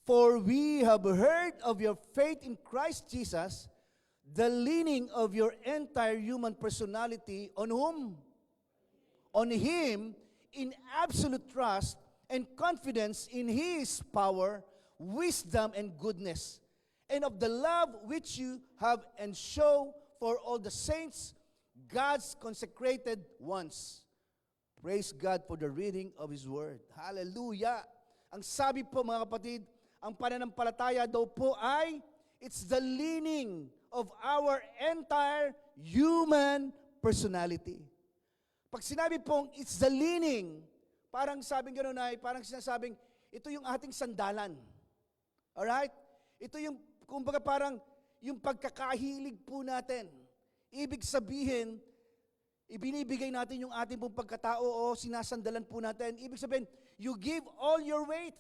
For we have heard of your faith in Christ Jesus, the leaning of your entire human personality on whom? On Him, in absolute trust and confidence in His power, wisdom, and goodness, and of the love which you have and show for all the saints, God's consecrated ones. Praise God for the reading of His Word. Hallelujah! Ang sabi po mga kapatid, ang pananampalataya daw po ay, it's the leaning of our entire human personality. Pag sinabi pong it's the leaning, parang sabing gano'n ay, parang sinasabing, ito yung ating sandalan. Alright? Ito yung, kumbaga parang, yung pagkakahilig po natin. Ibig sabihin, ibinibigay natin yung ating pong pagkatao o sinasandalan po natin. Ibig sabihin, you give all your weight.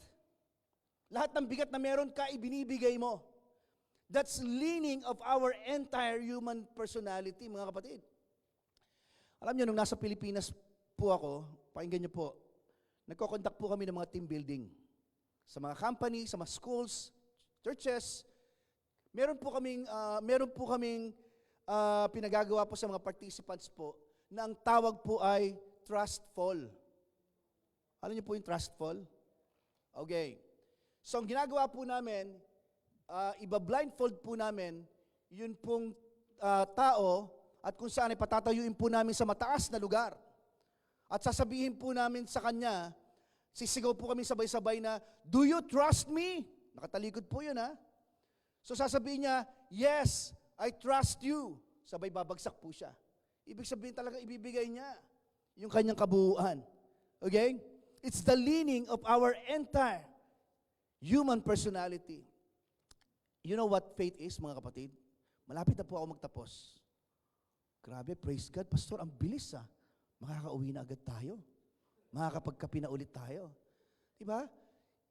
Lahat ng bigat na meron ka, ibinibigay mo. That's leaning of our entire human personality, mga kapatid. Alam niyo, nung nasa Pilipinas po ako, pakinggan niyo po, nagko-conduct po kami ng mga team building. Sa mga company, sa mga schools, churches, meron po kaming pinagagawa po sa mga participants po na ang tawag po ay trust fall. Alam niyo po yung trust fall? Okay. So ang ginagawa po namin, iba-blindfold po namin yun pong tao at kung saan ay patatayuin po namin sa mataas na lugar. At sasabihin po namin sa kanya, sisigaw po kami sabay-sabay na, do you trust me? Nakatalikod po yun ha. So sasabihin niya, yes, I trust you. Sabay babagsak po siya. Ibig sabihin talaga ibibigay niya yung kanyang kabuuan. Okay? It's the leaning of our entire human personality. You know what faith is, mga kapatid? Malapit na po ako magtapos. Grabe, praise God. Pastor, ang bilis ah. Makakauwi na agad tayo. Makakapagkape na ulit tayo. Diba?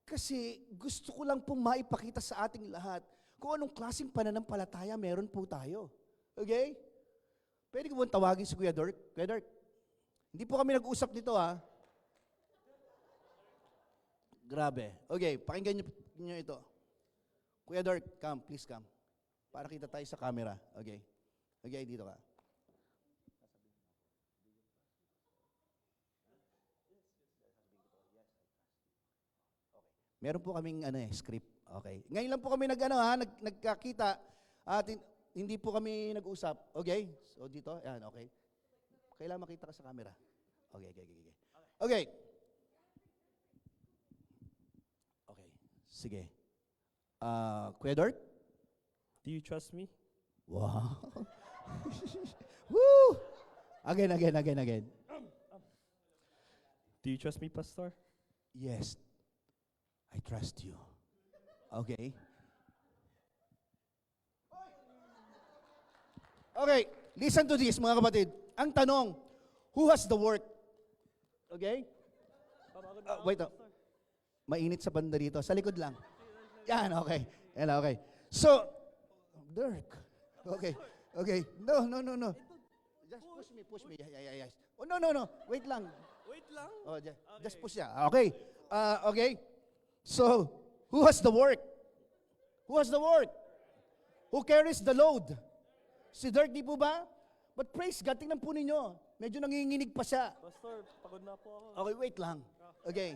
Kasi gusto ko lang pong maipakita sa ating lahat kung anong klaseng pananampalataya meron po tayo. Okay? Pwede ko bang tawagin si Kuya Dirk? Kuya Dirk, hindi po kami nag-usap nito ha. Grabe. Okay, pakinggan niyo ito. Kuya Dirk, come, please come. Para kita tayo sa camera. Okay. Okay, dito ka. Meron po kaming script. Okay. Ngayon lang po kami nagkakita at Hindi po kami nag-usap. Okay? So dito, yan, okay. Kailangan makita ka sa camera. Okay. Okay. Okay. Sige. Kuya Dirk?
Do you trust me?
Wow. Woo! Again.
Do you trust me, Pastor?
Yes. I trust you. Okay. Okay, listen to this mga kapatid. Ang tanong, who has the work? Okay? Wait. Mainit sa banda dito. Sa likod lang. Yan, okay. Yan, okay. So, Dirk. Okay. No. Just push me. Yes. Oh, no. Wait lang. Oh, just push siya. Okay. Okay. So, who has the work? Who carries the load? Si Dirk, di po ba? But praise God, tingnan po ninyo. Medyo nanginginig pa siya.
Pastor, pagod na po ako.
Okay, wait lang. Okay.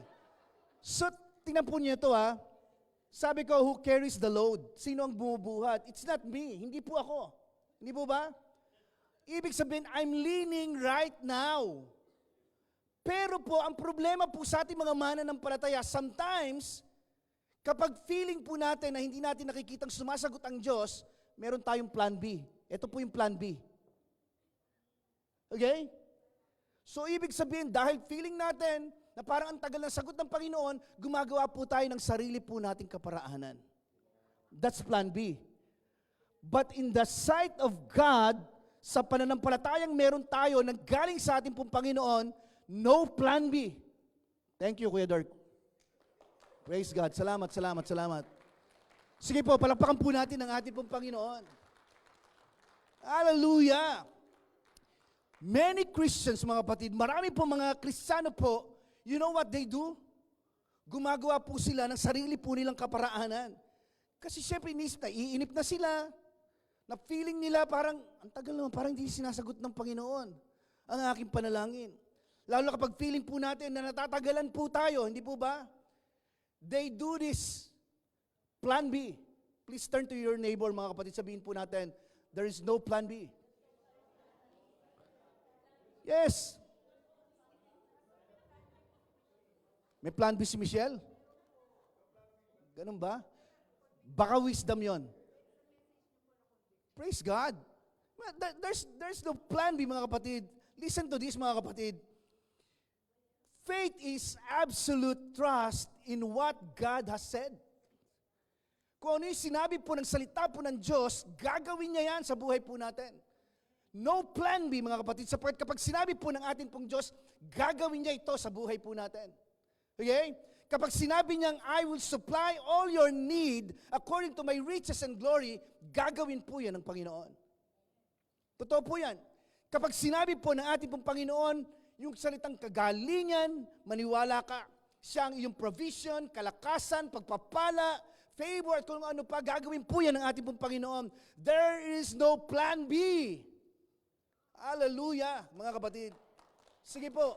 So, tingnan po niyo ito ha. Sabi ko, who carries the load? Sino ang bumubuhat? It's not me. Hindi po ako. Hindi po ba? Ibig sabihin, I'm leaning right now. Pero po, ang problema po sa ating mga mananampalataya, sometimes, kapag feeling po natin na hindi natin nakikitang sumasagot ang Diyos, meron tayong plan B. Ito po yung plan B. Okay? So, ibig sabihin, dahil feeling natin na parang ang tagal ng sagot ng Panginoon, gumagawa po tayo ng sarili po nating kaparaanan. That's plan B. But in the sight of God, sa pananampalatayang meron tayo nang galing sa ating pong Panginoon, no plan B. Thank you, Kuya Dirk. Praise God. Salamat. Sige po, palakpakan po natin ang ating pong Panginoon. Hallelujah! Many Christians, mga kapatid, marami po mga Kristiyano po, you know what they do? Gumagawa po sila ng sarili po nilang kaparaanan. Kasi syempre, iinip na sila, na feeling nila parang, ang tagal naman, parang hindi sinasagot ng Panginoon ang aking panalangin. Lalo kapag feeling po natin na natatagalan po tayo, hindi po ba? They do this. Plan B. Please turn to your neighbor, mga kapatid, sabihin po natin, there is no plan B. Yes. May plan B si Michelle? Ganun ba? Baka wisdom yon. Praise God. There's no plan B, mga kapatid. Listen to this, mga kapatid. Faith is absolute trust in what God has said. Kung ano yung sinabi po ng salita po ng Diyos, gagawin niya yan sa buhay po natin. No plan B, mga kapatid, sapagkat kapag sinabi po ng ating pong Diyos, gagawin niya ito sa buhay po natin. Okay? Kapag sinabi niyang, I will supply all your need according to my riches and glory, gagawin po yan ng Panginoon. Totoo po yan. Kapag sinabi po ng ating pong Panginoon, yung salitang kagalingan, maniwala ka, siya ang iyong provision, kalakasan, pagpapala, favor, at kung ano pa, gagawin po yan ng ating pong Panginoon. There is no plan B. Hallelujah, mga kapatid. Sige po.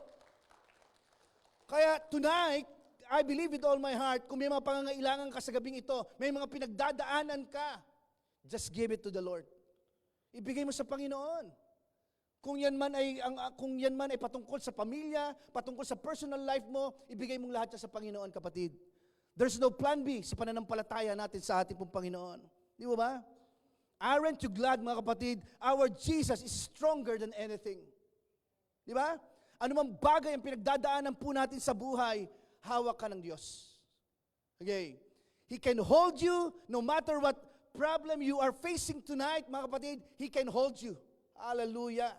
Kaya tonight, I believe with all my heart, kung may mga pangangailangan ka sa gabing ito, may mga pinagdadaanan ka, just give it to the Lord. Ibigay mo sa Panginoon. Kung yan man ay patungkol sa pamilya, patungkol sa personal life mo, ibigay mong lahat sa Panginoon, kapatid. There's no plan B sa pananampalataya natin sa ating pong Panginoon. Di ba? Aren't you glad, mga kapatid, our Jesus is stronger than anything. Di ba? Ano mang bagay ang pinagdadaanan po natin sa buhay, hawak ka ng Diyos. Okay? He can hold you no matter what problem you are facing tonight, mga kapatid, He can hold you. Hallelujah.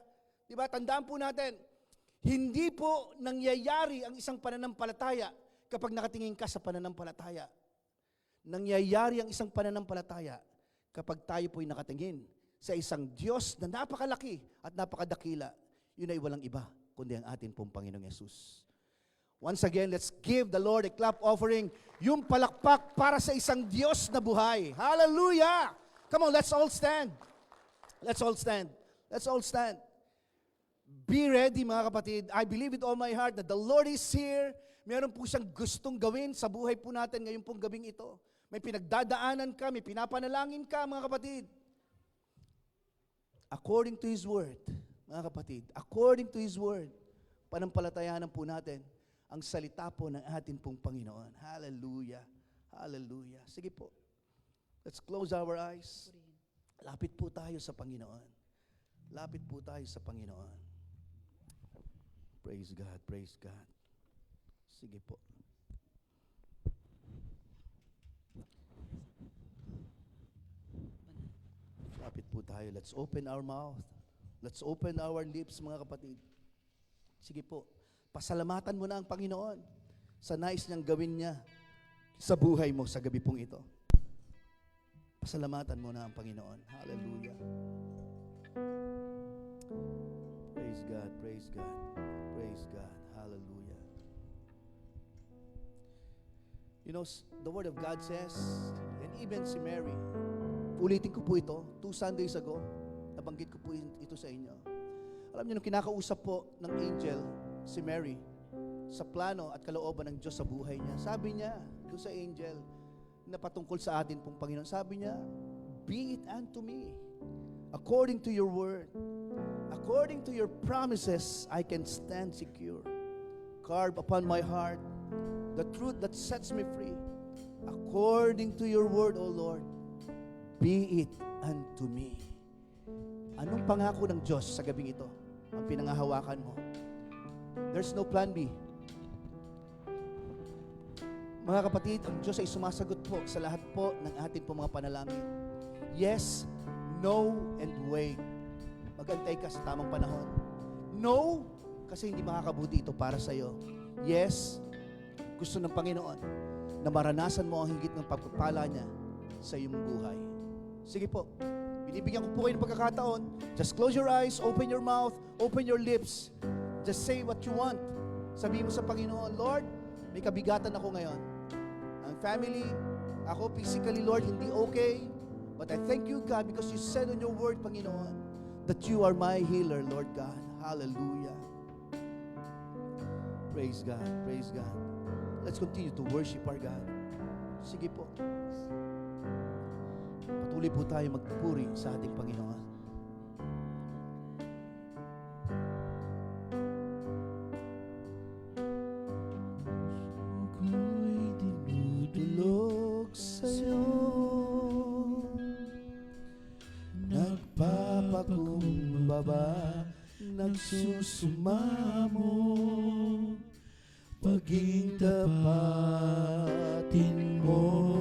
Di ba? Tandaan po natin, hindi po nangyayari ang isang pananampalataya kapag nakatingin ka sa pananampalataya. Nangyayari ang isang pananampalataya kapag tayo po'y nakatingin sa isang Diyos na napakalaki at napakadakila. Yun ay walang iba, kundi ang atin pong Panginoong Yesus. Once again, let's give the Lord a clap offering, yung palakpak para sa isang Diyos na buhay. Hallelujah! Come on, let's all stand. Let's all stand. Let's all stand. Be ready, mga kapatid. I believe with all my heart that the Lord is here. Meron po siyang gustong gawin sa buhay po natin ngayon pong gabing ito. May pinagdadaanan ka, may pinapanalangin ka, mga kapatid. according to His Word, mga kapatid, according to His Word, panampalatayanan po natin ang salita po ng ating pong Panginoon. Hallelujah. Hallelujah. Sige po. Let's close our eyes. Lapit po tayo sa Panginoon. Lapit po tayo sa Panginoon. Praise God, praise God. Sige po. Lapit po tayo. Let's open our mouth. Let's open our lips, mga kapatid. Sige po. Pasalamatan mo na ang Panginoon sa nais niyang gawin niya sa buhay mo sa gabi pong ito. Pasalamatan mo na ang Panginoon. Hallelujah. Praise God, praise God, praise God. Hallelujah. You know, the Word of God says, and even si Mary, ulitin ko po ito, 2 Sundays ago, nabanggit ko po ito sa inyo. Alam niyo, nung kinakausap po ng angel, si Mary, sa plano at kalooban ng Diyos sa buhay niya, sabi niya, doon sa angel, na patungkol sa atin pong Panginoon, sabi niya, be it unto me, according to your word, according to your promises, I can stand secure. Carve upon my heart the truth that sets me free. According to your word, O Lord, be it unto me. Anong pangako ng Diyos sa gabing ito? Ang pinangahawakan mo. There's no plan B. Mga kapatid, ang Diyos ay sumasagot po sa lahat po ng ating po mga panalangin. Yes, no, and wait. Magantay ka sa tamang panahon. No, kasi hindi makakabuti ito para sa iyo. Yes, gusto ng Panginoon na maranasan mo ang higit ng pagpapala niya sa iyong buhay. Sige po, binibigyan ko po kayo ng pagkakataon. Just close your eyes, open your mouth, open your lips. Just say what you want. Sabihin mo sa Panginoon, Lord, may kabigatan ako ngayon. Ang family, ako physically, Lord, hindi okay. But I thank you, God, because you said on your word, Panginoon, that you are my healer, Lord God. Hallelujah. Praise God, praise God. Let's continue to worship our God. Sige po. Patuloy po tayo magpuri sa ating Panginoon.
Ako'y dinudulog sa'yo,
nagpapakumbaba, nagsusumamo, paging tapatin mo,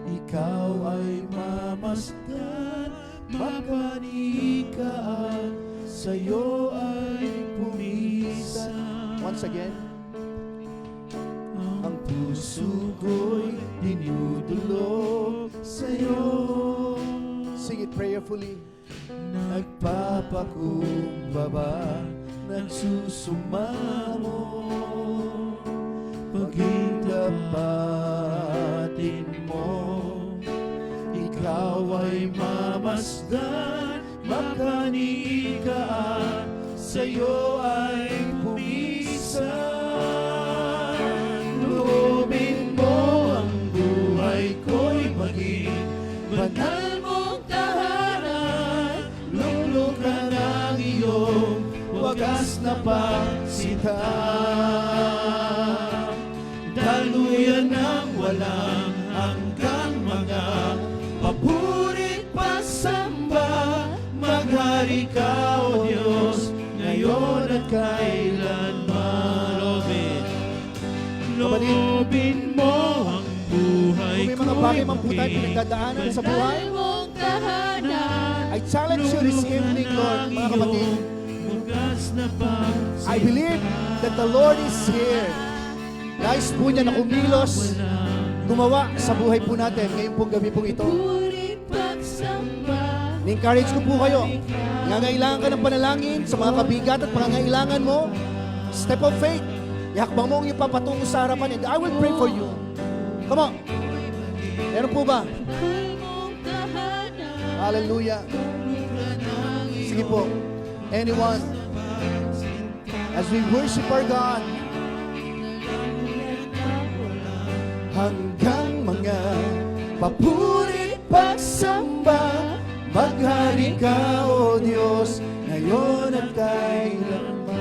ikaw ay mamasdan, mapanikaan, sa'yo ay pumisan. Once again, ang puso ko'y dinudulog sa'yo. Sing it prayerfully. Nagpapakumbaba, nagsusumamo, paging tapatin mo, ikaw ay mamasdan, makanikaan, sa'yo ay pumisan. Loobin mo ang buhay ko'y maging banal mong tahanan, luklukan ang iyong wagas na pagsinta. Daluyan ng walang hanggang mga papurit pasamba, maghari ka, O Diyos, ngayon at kailanman. Loobin mo ang buhay ko'y
Kung may mga bagay man po tayo pinagdadaanan sa buhay, I challenge you this evening, Lord, mga kapatid. I believe that the Lord is here. Nais po niya na kumilos, gumawa sa buhay po natin ngayong pong gabi pong ito. Ni-encourage ko po kayo. Nangangailangan ka ng panalangin sa mga kabigat at pangangailangan mo. Step of faith. Ihakbang mo ang iyong papatungo sa harapan and I will pray for you. Come on. Meron po ba? Hallelujah. Sige po. Anyone? As we worship our God, hanggang mga papuri pagsamba, maghari
Maghari ka, O Diyos, ngayon at kailanman.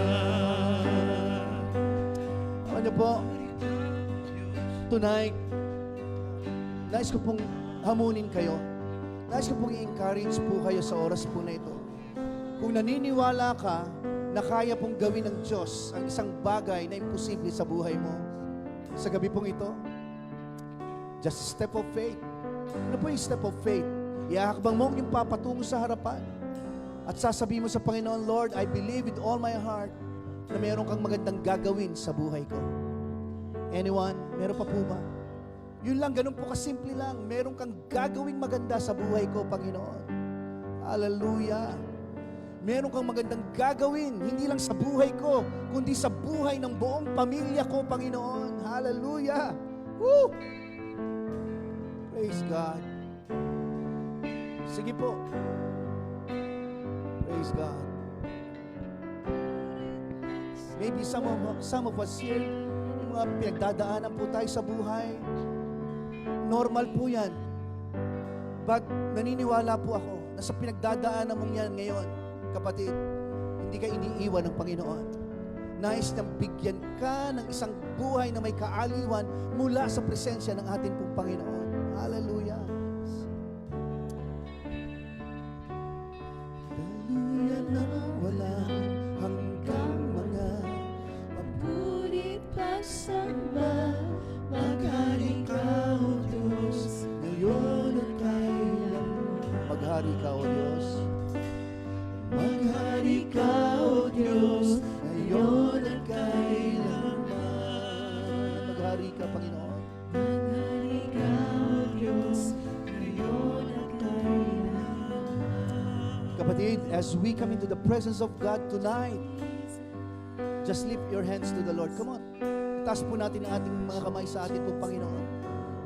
Ano po? Tonight, nais ko pong hamunin kayo. Nais ko pong i-encourage po kayo sa oras po na ito. Kung naniniwala ka na kaya pong gawin ng Diyos ang isang bagay na imposible sa buhay mo, sa gabi pong ito, just a step of faith. Ano po yung step of faith? Iahakbang mo yung papatungo sa harapan. At sasabihin mo sa Panginoon, Lord, I believe with all my heart na meron kang magandang gagawin sa buhay ko. Anyone? Meron pa po ba? Yun lang, ganun po kasimple lang. Meron kang gagawing maganda sa buhay ko, Panginoon. Hallelujah. Meron kang magandang gagawin, hindi lang sa buhay ko, kundi sa buhay ng buong pamilya ko, Panginoon. Hallelujah. Woo! Praise God. Sige po. Praise God. Maybe some of us here, yung mga pinagdadaanan po tayo sa buhay, normal po yan. But naniniwala po ako na sa pinagdadaanan mong yan ngayon, kapatid, hindi ka iniiwan ng Panginoon. Nais niyang bigyan ka ng isang buhay na may kaaliwan mula sa presensya ng ating pong Panginoon. Hallelujah. Hallelujah na walang hanggang mga
Mabulit pagsamba, maghari ka, O Diyos,
ngayon at kailanman. Maghari ka, O Diyos.
maghari ka, O Diyos,
Ngayon at kailanman. Maghari ka, Panginoon.
maghari ka, O Diyos, ngayon at kailanman.
Kapatid, as we come into the presence of God tonight, just lift your hands to the Lord. Come on. Taas po natin ang ating mga kamay sa atin po, Panginoon.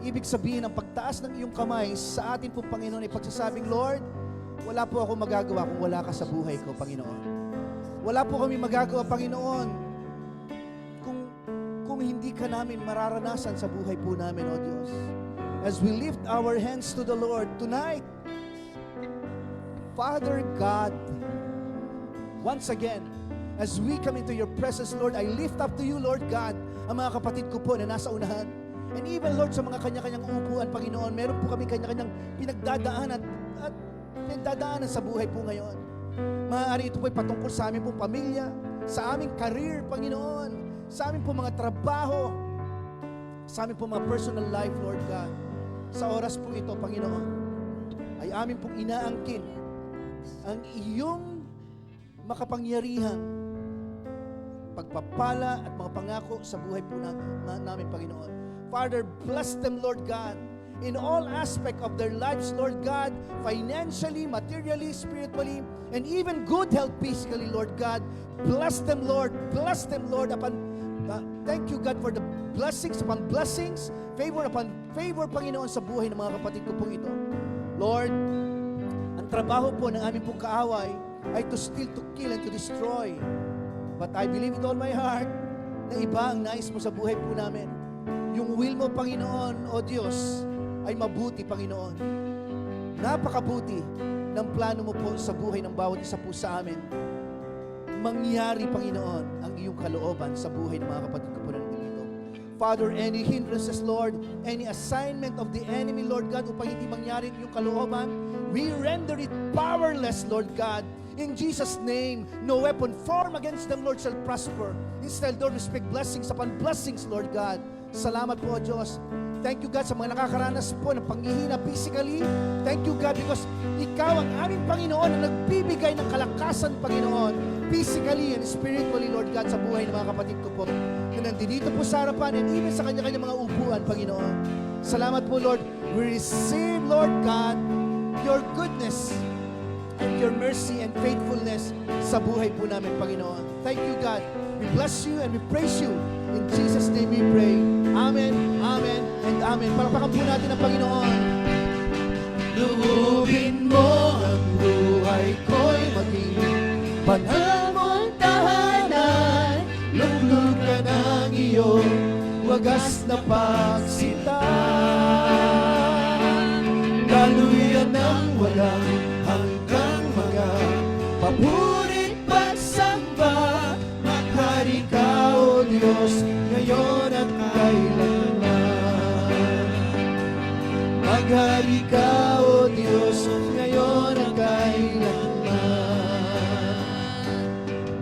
Ibig sabihin, ang pagtaas ng iyong kamay sa atin po, Panginoon, ay pagsasabing, Lord, wala po ako magagawa kung wala ka sa buhay ko, Panginoon. Wala po kami magagawa, Panginoon, kung hindi ka namin mararanasan sa buhay po namin, O Diyos. As we lift our hands to the Lord tonight, Father God, once again, as we come into your presence, Lord, I lift up to you, Lord God, ang mga kapatid ko po na nasa unahan. And even, Lord, sa mga kanya-kanyang upuan, Panginoon, meron po kami kanya-kanyang pinagdadaanan at pinagdadaanan sa buhay po ngayon. Maaari ito po ay patungkol sa aming pong pamilya, sa aming career, Panginoon, sa aming pong mga trabaho, sa aming pong mga personal life, Lord God. Sa oras po ito, Panginoon, ay aming pong inaangkin ang iyong makapangyarihan, pagpapala at mga pangako sa buhay po namin, Panginoon. Father, bless them, Lord God, in all aspect of their lives, Lord God, financially, materially, spiritually, and even good health physically, Lord God. Bless them, Lord. Bless them, Lord. Thank you, God, for the blessings upon blessings, favor upon favor, Panginoon, sa buhay ng mga kapatid ko po ito. Lord, ang trabaho po ng aming pong kaaway ay to steal, to kill, and to destroy. But I believe with all my heart na iba ang nais mo sa buhay po namin. Yung will mo, Panginoon, o Diyos, ay mabuti, Panginoon. Napakabuti ng plano mo po sa buhay ng bawat isa po sa amin. Mangyari, Panginoon, ang iyong kalooban sa buhay ng mga kapatid ko po na nandito. Father, any hindrances, Lord, any assignment of the enemy, Lord God, upang hindi mangyari ang iyong kalooban, we render it powerless, Lord God. In Jesus' name, no weapon formed against them, Lord, shall prosper. Instead, Lord, we speak blessings upon blessings, Lord God. Salamat po, Diyos. Thank you, God, sa mga nakakaranas po ng panghihina physically. Thank you, God, because Ikaw ang aming Panginoon na nagbibigay ng kalakasan, Panginoon, physically and spiritually, Lord God, sa buhay ng mga kapatid ko po na nandito po sa harapan and even sa kanya-kanya mga upuan, Panginoon. Salamat po, Lord. We receive, Lord God, your goodness and your mercy and faithfulness sa buhay po namin, Panginoon. Thank you, God. We bless you and we praise you. In Jesus' name we pray. Amen, amen, and amen. Palakpakan po natin ang Panginoon. Luhubin mo ang buhay ko'y maging banal mong tahanan. Luglugan ang iyong wagas na pagsita. Daluyan ng walang hanggang Maghari ka, O Diyos, ngayon at kailanman.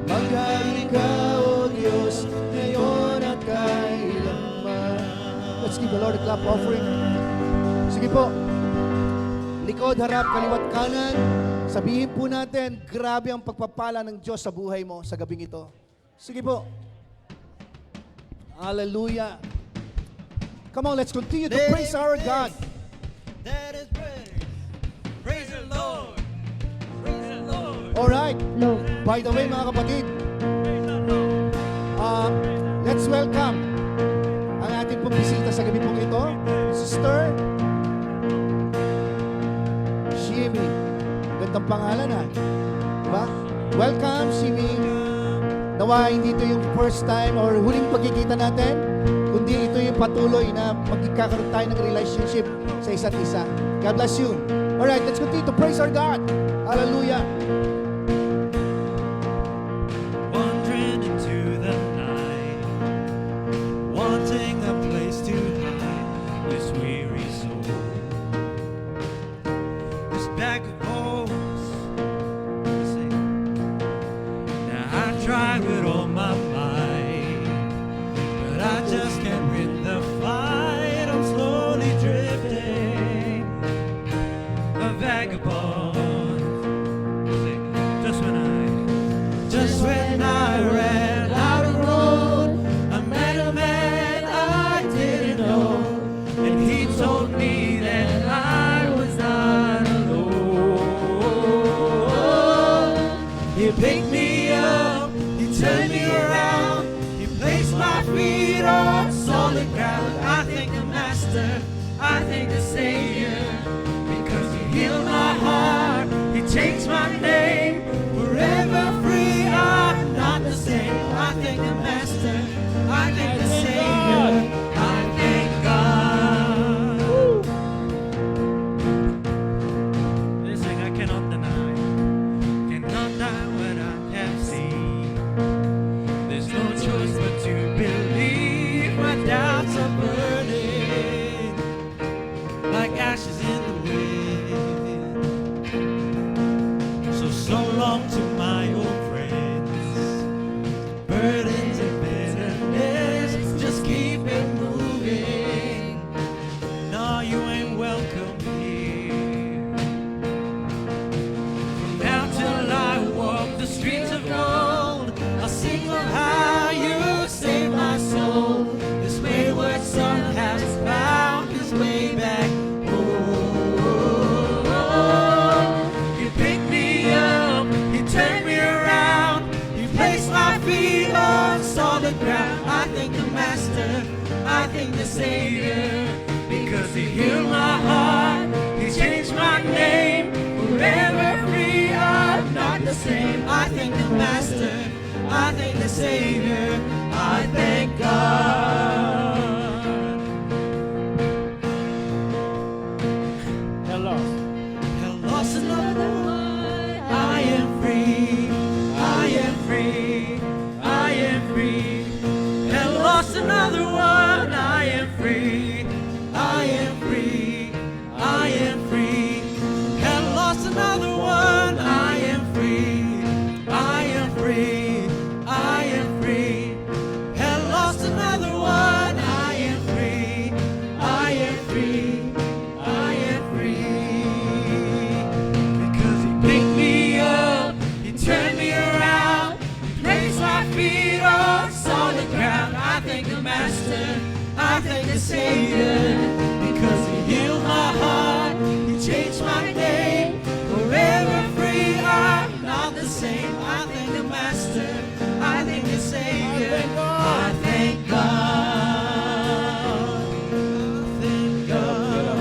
Maghari ka, O Diyos, ngayon at kailanman. Let's give the Lord a clap offering. Sige po. Likod, harap, kaliwat, kanan. Sabihin po natin, grabe ang pagpapala ng Diyos sa buhay mo sa gabing ito. Sige po. Hallelujah. Come on, let's continue to praise our God.
That is praise. Praise the Lord. Praise the Lord.
Alright.
No.
By the way, mga kapatid, let's welcome ang ating pong bisita sa gabi pong ito, Sister Shimi. Gandang pangalan ha. Diba? Welcome, Shimi. Nawa hindi ito yung first time or huling pagkikita natin, kundi ito yung patuloy na magkakaroon tayo ng relationship sa isa't isa. God bless you. Alright, let's continue to praise our God. Hallelujah.
Wandering into the night, wanting a place to hide this weary soul. This bag of bones. Now I tried with all my might, but I just can't win the fight. I'm slowly drifting, a vagabond. Just when I ran out of road, I met a man I didn't know, and he told me that I was not alone. He picked me up, he turned me around, he placed my feet on solid ground. I thank the Master, I thank the Savior, because he healed my heart, he changed my name. Forever free, I'm not the same. I thank the Master, I thank the Savior, I thank God. Listen, I cannot deny what I have seen. There's no choice but to believe. My doubts are burning like ashes in the wind. So long to my old friends, burdens and bitterness, just keep it moving. No, you ain't welcome here. From now till I walk the streets of gold, I'll sing of how you saved my soul. This wayward son has found his way back home. You picked me up, you turned me around, you placed my feet on solid ground. I thank the Master, I thank the Savior, because he healed my heart, he changed my name. Forever free, I'm not the same. I thank the Master, I thank the Savior, I thank God.
Hello.
Hell lost another one. I am free. I am free. I am free. Hell lost another one. I am free. I am free. I am free. Hell lost another one. I am free. I am free. I am free. Hell lost another one. I am free. I am free. I am free. Because he picked me up, he turned me around, he placed my feet on solid ground. I thank the Master, I thank the Savior, because he healed my heart, he changed my name. Forever free, I'm not the same. I thank the Master, I thank the Savior, I thank God. I thank God.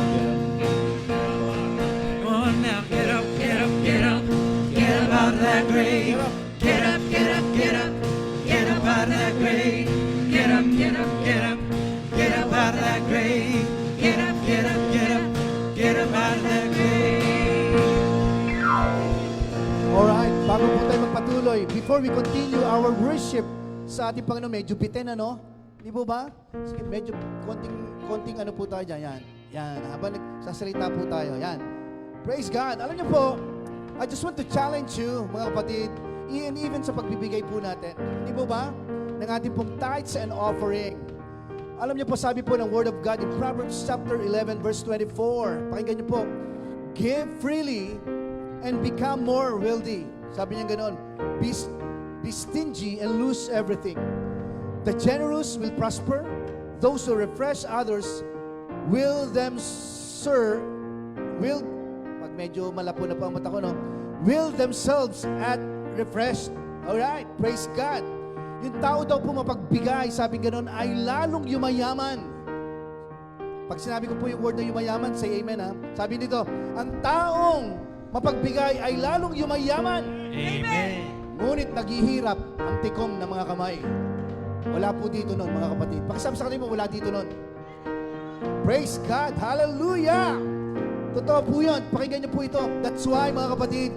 Come on now, get up, get up, get up, get up out of that grave. Get up, get up, get up, get up out of that grave. Get up, get up, get up, get up out of that grave. Get up, get up, get up, get up out of that grave.
Alright, bago po tayo magpatuloy, before we continue our worship sa ating Panginoon, medyo bitin ano? Di po ba? Sige, medyo konting ano po tayo dyan, yan. Yan, habang nagsasalita po tayo. Yan. Praise God. Alam niyo po, I just want to challenge you, mga kapatid, and even sa pagbibigay po natin. Hindi po ba? Ng ating pong tithes and offering. Alam niyo po, sabi po ng Word of God in Proverbs chapter 11, verse 24. Pakinggan niyo po. Give freely and become more wealthy. Sabi niya ganoon. Be stingy and lose everything. The generous will prosper. Those who refresh others will pag medyo malapo na po ang mata ko, no? Will themselves at refreshed. Alright, praise God. Yung tao daw po mapagbigay, sabi ganoon, ay lalong yumayaman. Pag sinabi ko po yung word na yumayaman, say amen ha. Sabi nito, ang taong mapagbigay ay lalong yumayaman.
Amen.
Ngunit naghihirap ang tikom ng mga kamay. Wala po dito nun, mga kapatid. Pakisabi sa kanila mo, wala dito nun. Praise God. Hallelujah. Totoo po yun. Pakinggan niyo po ito. That's why, mga kapatid,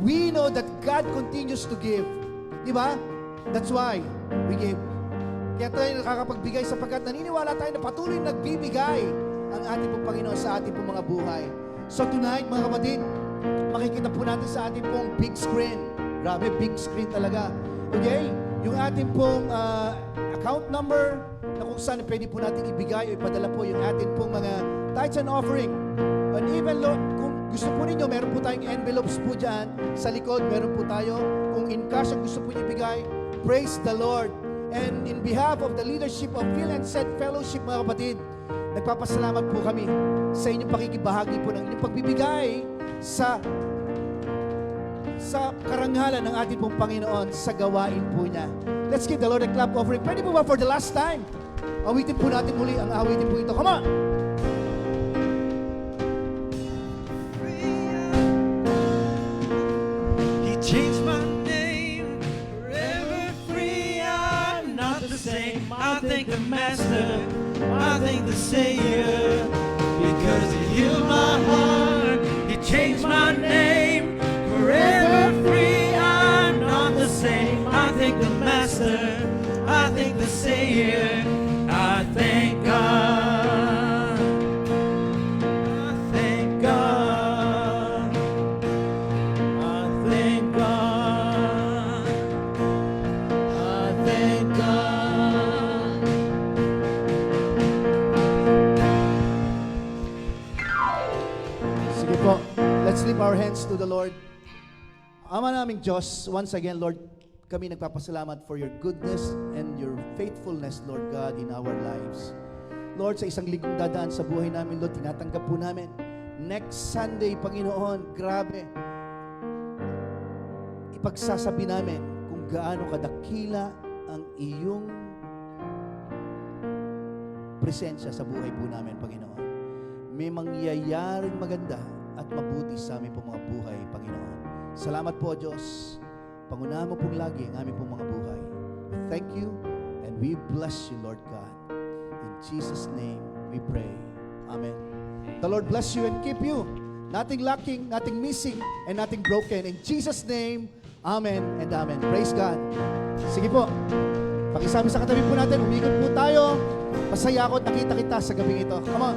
we know that God continues to give. Di ba? That's why we give. Kaya tayo nakakapagbigay sapagkat naniniwala tayo na patuloy nagbibigay ang ating pong Panginoon sa ating pong mga buhay. So tonight, mga kapatid, makikita po natin sa ating pong big screen. Grabe, big screen talaga. Okay? Yung ating pong account number na kung saan pwede po natin ibigay o ipadala po yung ating pong mga tithes and offering. And even, Lord, kung gusto po ninyo, meron po tayong envelopes po dyan. Sa likod, meron po tayo. Kung in cash ang gusto po nyo ibigay, praise the Lord. And in behalf of the leadership of Phil and Seth Fellowship, mga kapatid, nagpapasalamat po kami sa inyong pakikibahagi po ng inyong pagbibigay sa karangalan ng ating pong Panginoon sa gawain po niya. Let's give the Lord a clap offering. Pwede po ba for the last time? Awitin po natin muli ang awitin po ito. Come on!
He changed my name, forever free. I'm not the same. I thank the Master, I thank the Savior, because He healed my heart. He changed my name, forever free. I'm not the same. I thank the Master, I thank the Savior. I thank God. I thank God. I thank God. I thank God.
Sige po, let's lift our hands to the Lord. Ama naming Diyos, once again, Lord, kami nagpapasalamat for your goodness and your faithfulness, Lord God, in our lives. Lord, sa isang linggong dadaan sa buhay namin, Lord, tinatanggap po namin. Next Sunday, Panginoon, grabe. Ipagsasabi namin kung gaano kadakila ang iyong presensya sa buhay po namin, Panginoon. May mangyayaring maganda at mabuti sa aming po mga buhay, Panginoon. Salamat po, Diyos. Pangunahan mo pong lagi ang aming pong mga buhay. We thank you and we bless you, Lord God. In Jesus' name we pray. Amen. The Lord bless you and keep you. Nothing lacking, nothing missing, and nothing broken. In Jesus' name, amen and amen. Praise God. Sige po. Pakisabi sa katabi po natin, umikot po tayo. Masaya ako at nakita kita sa gabing ito. Come on.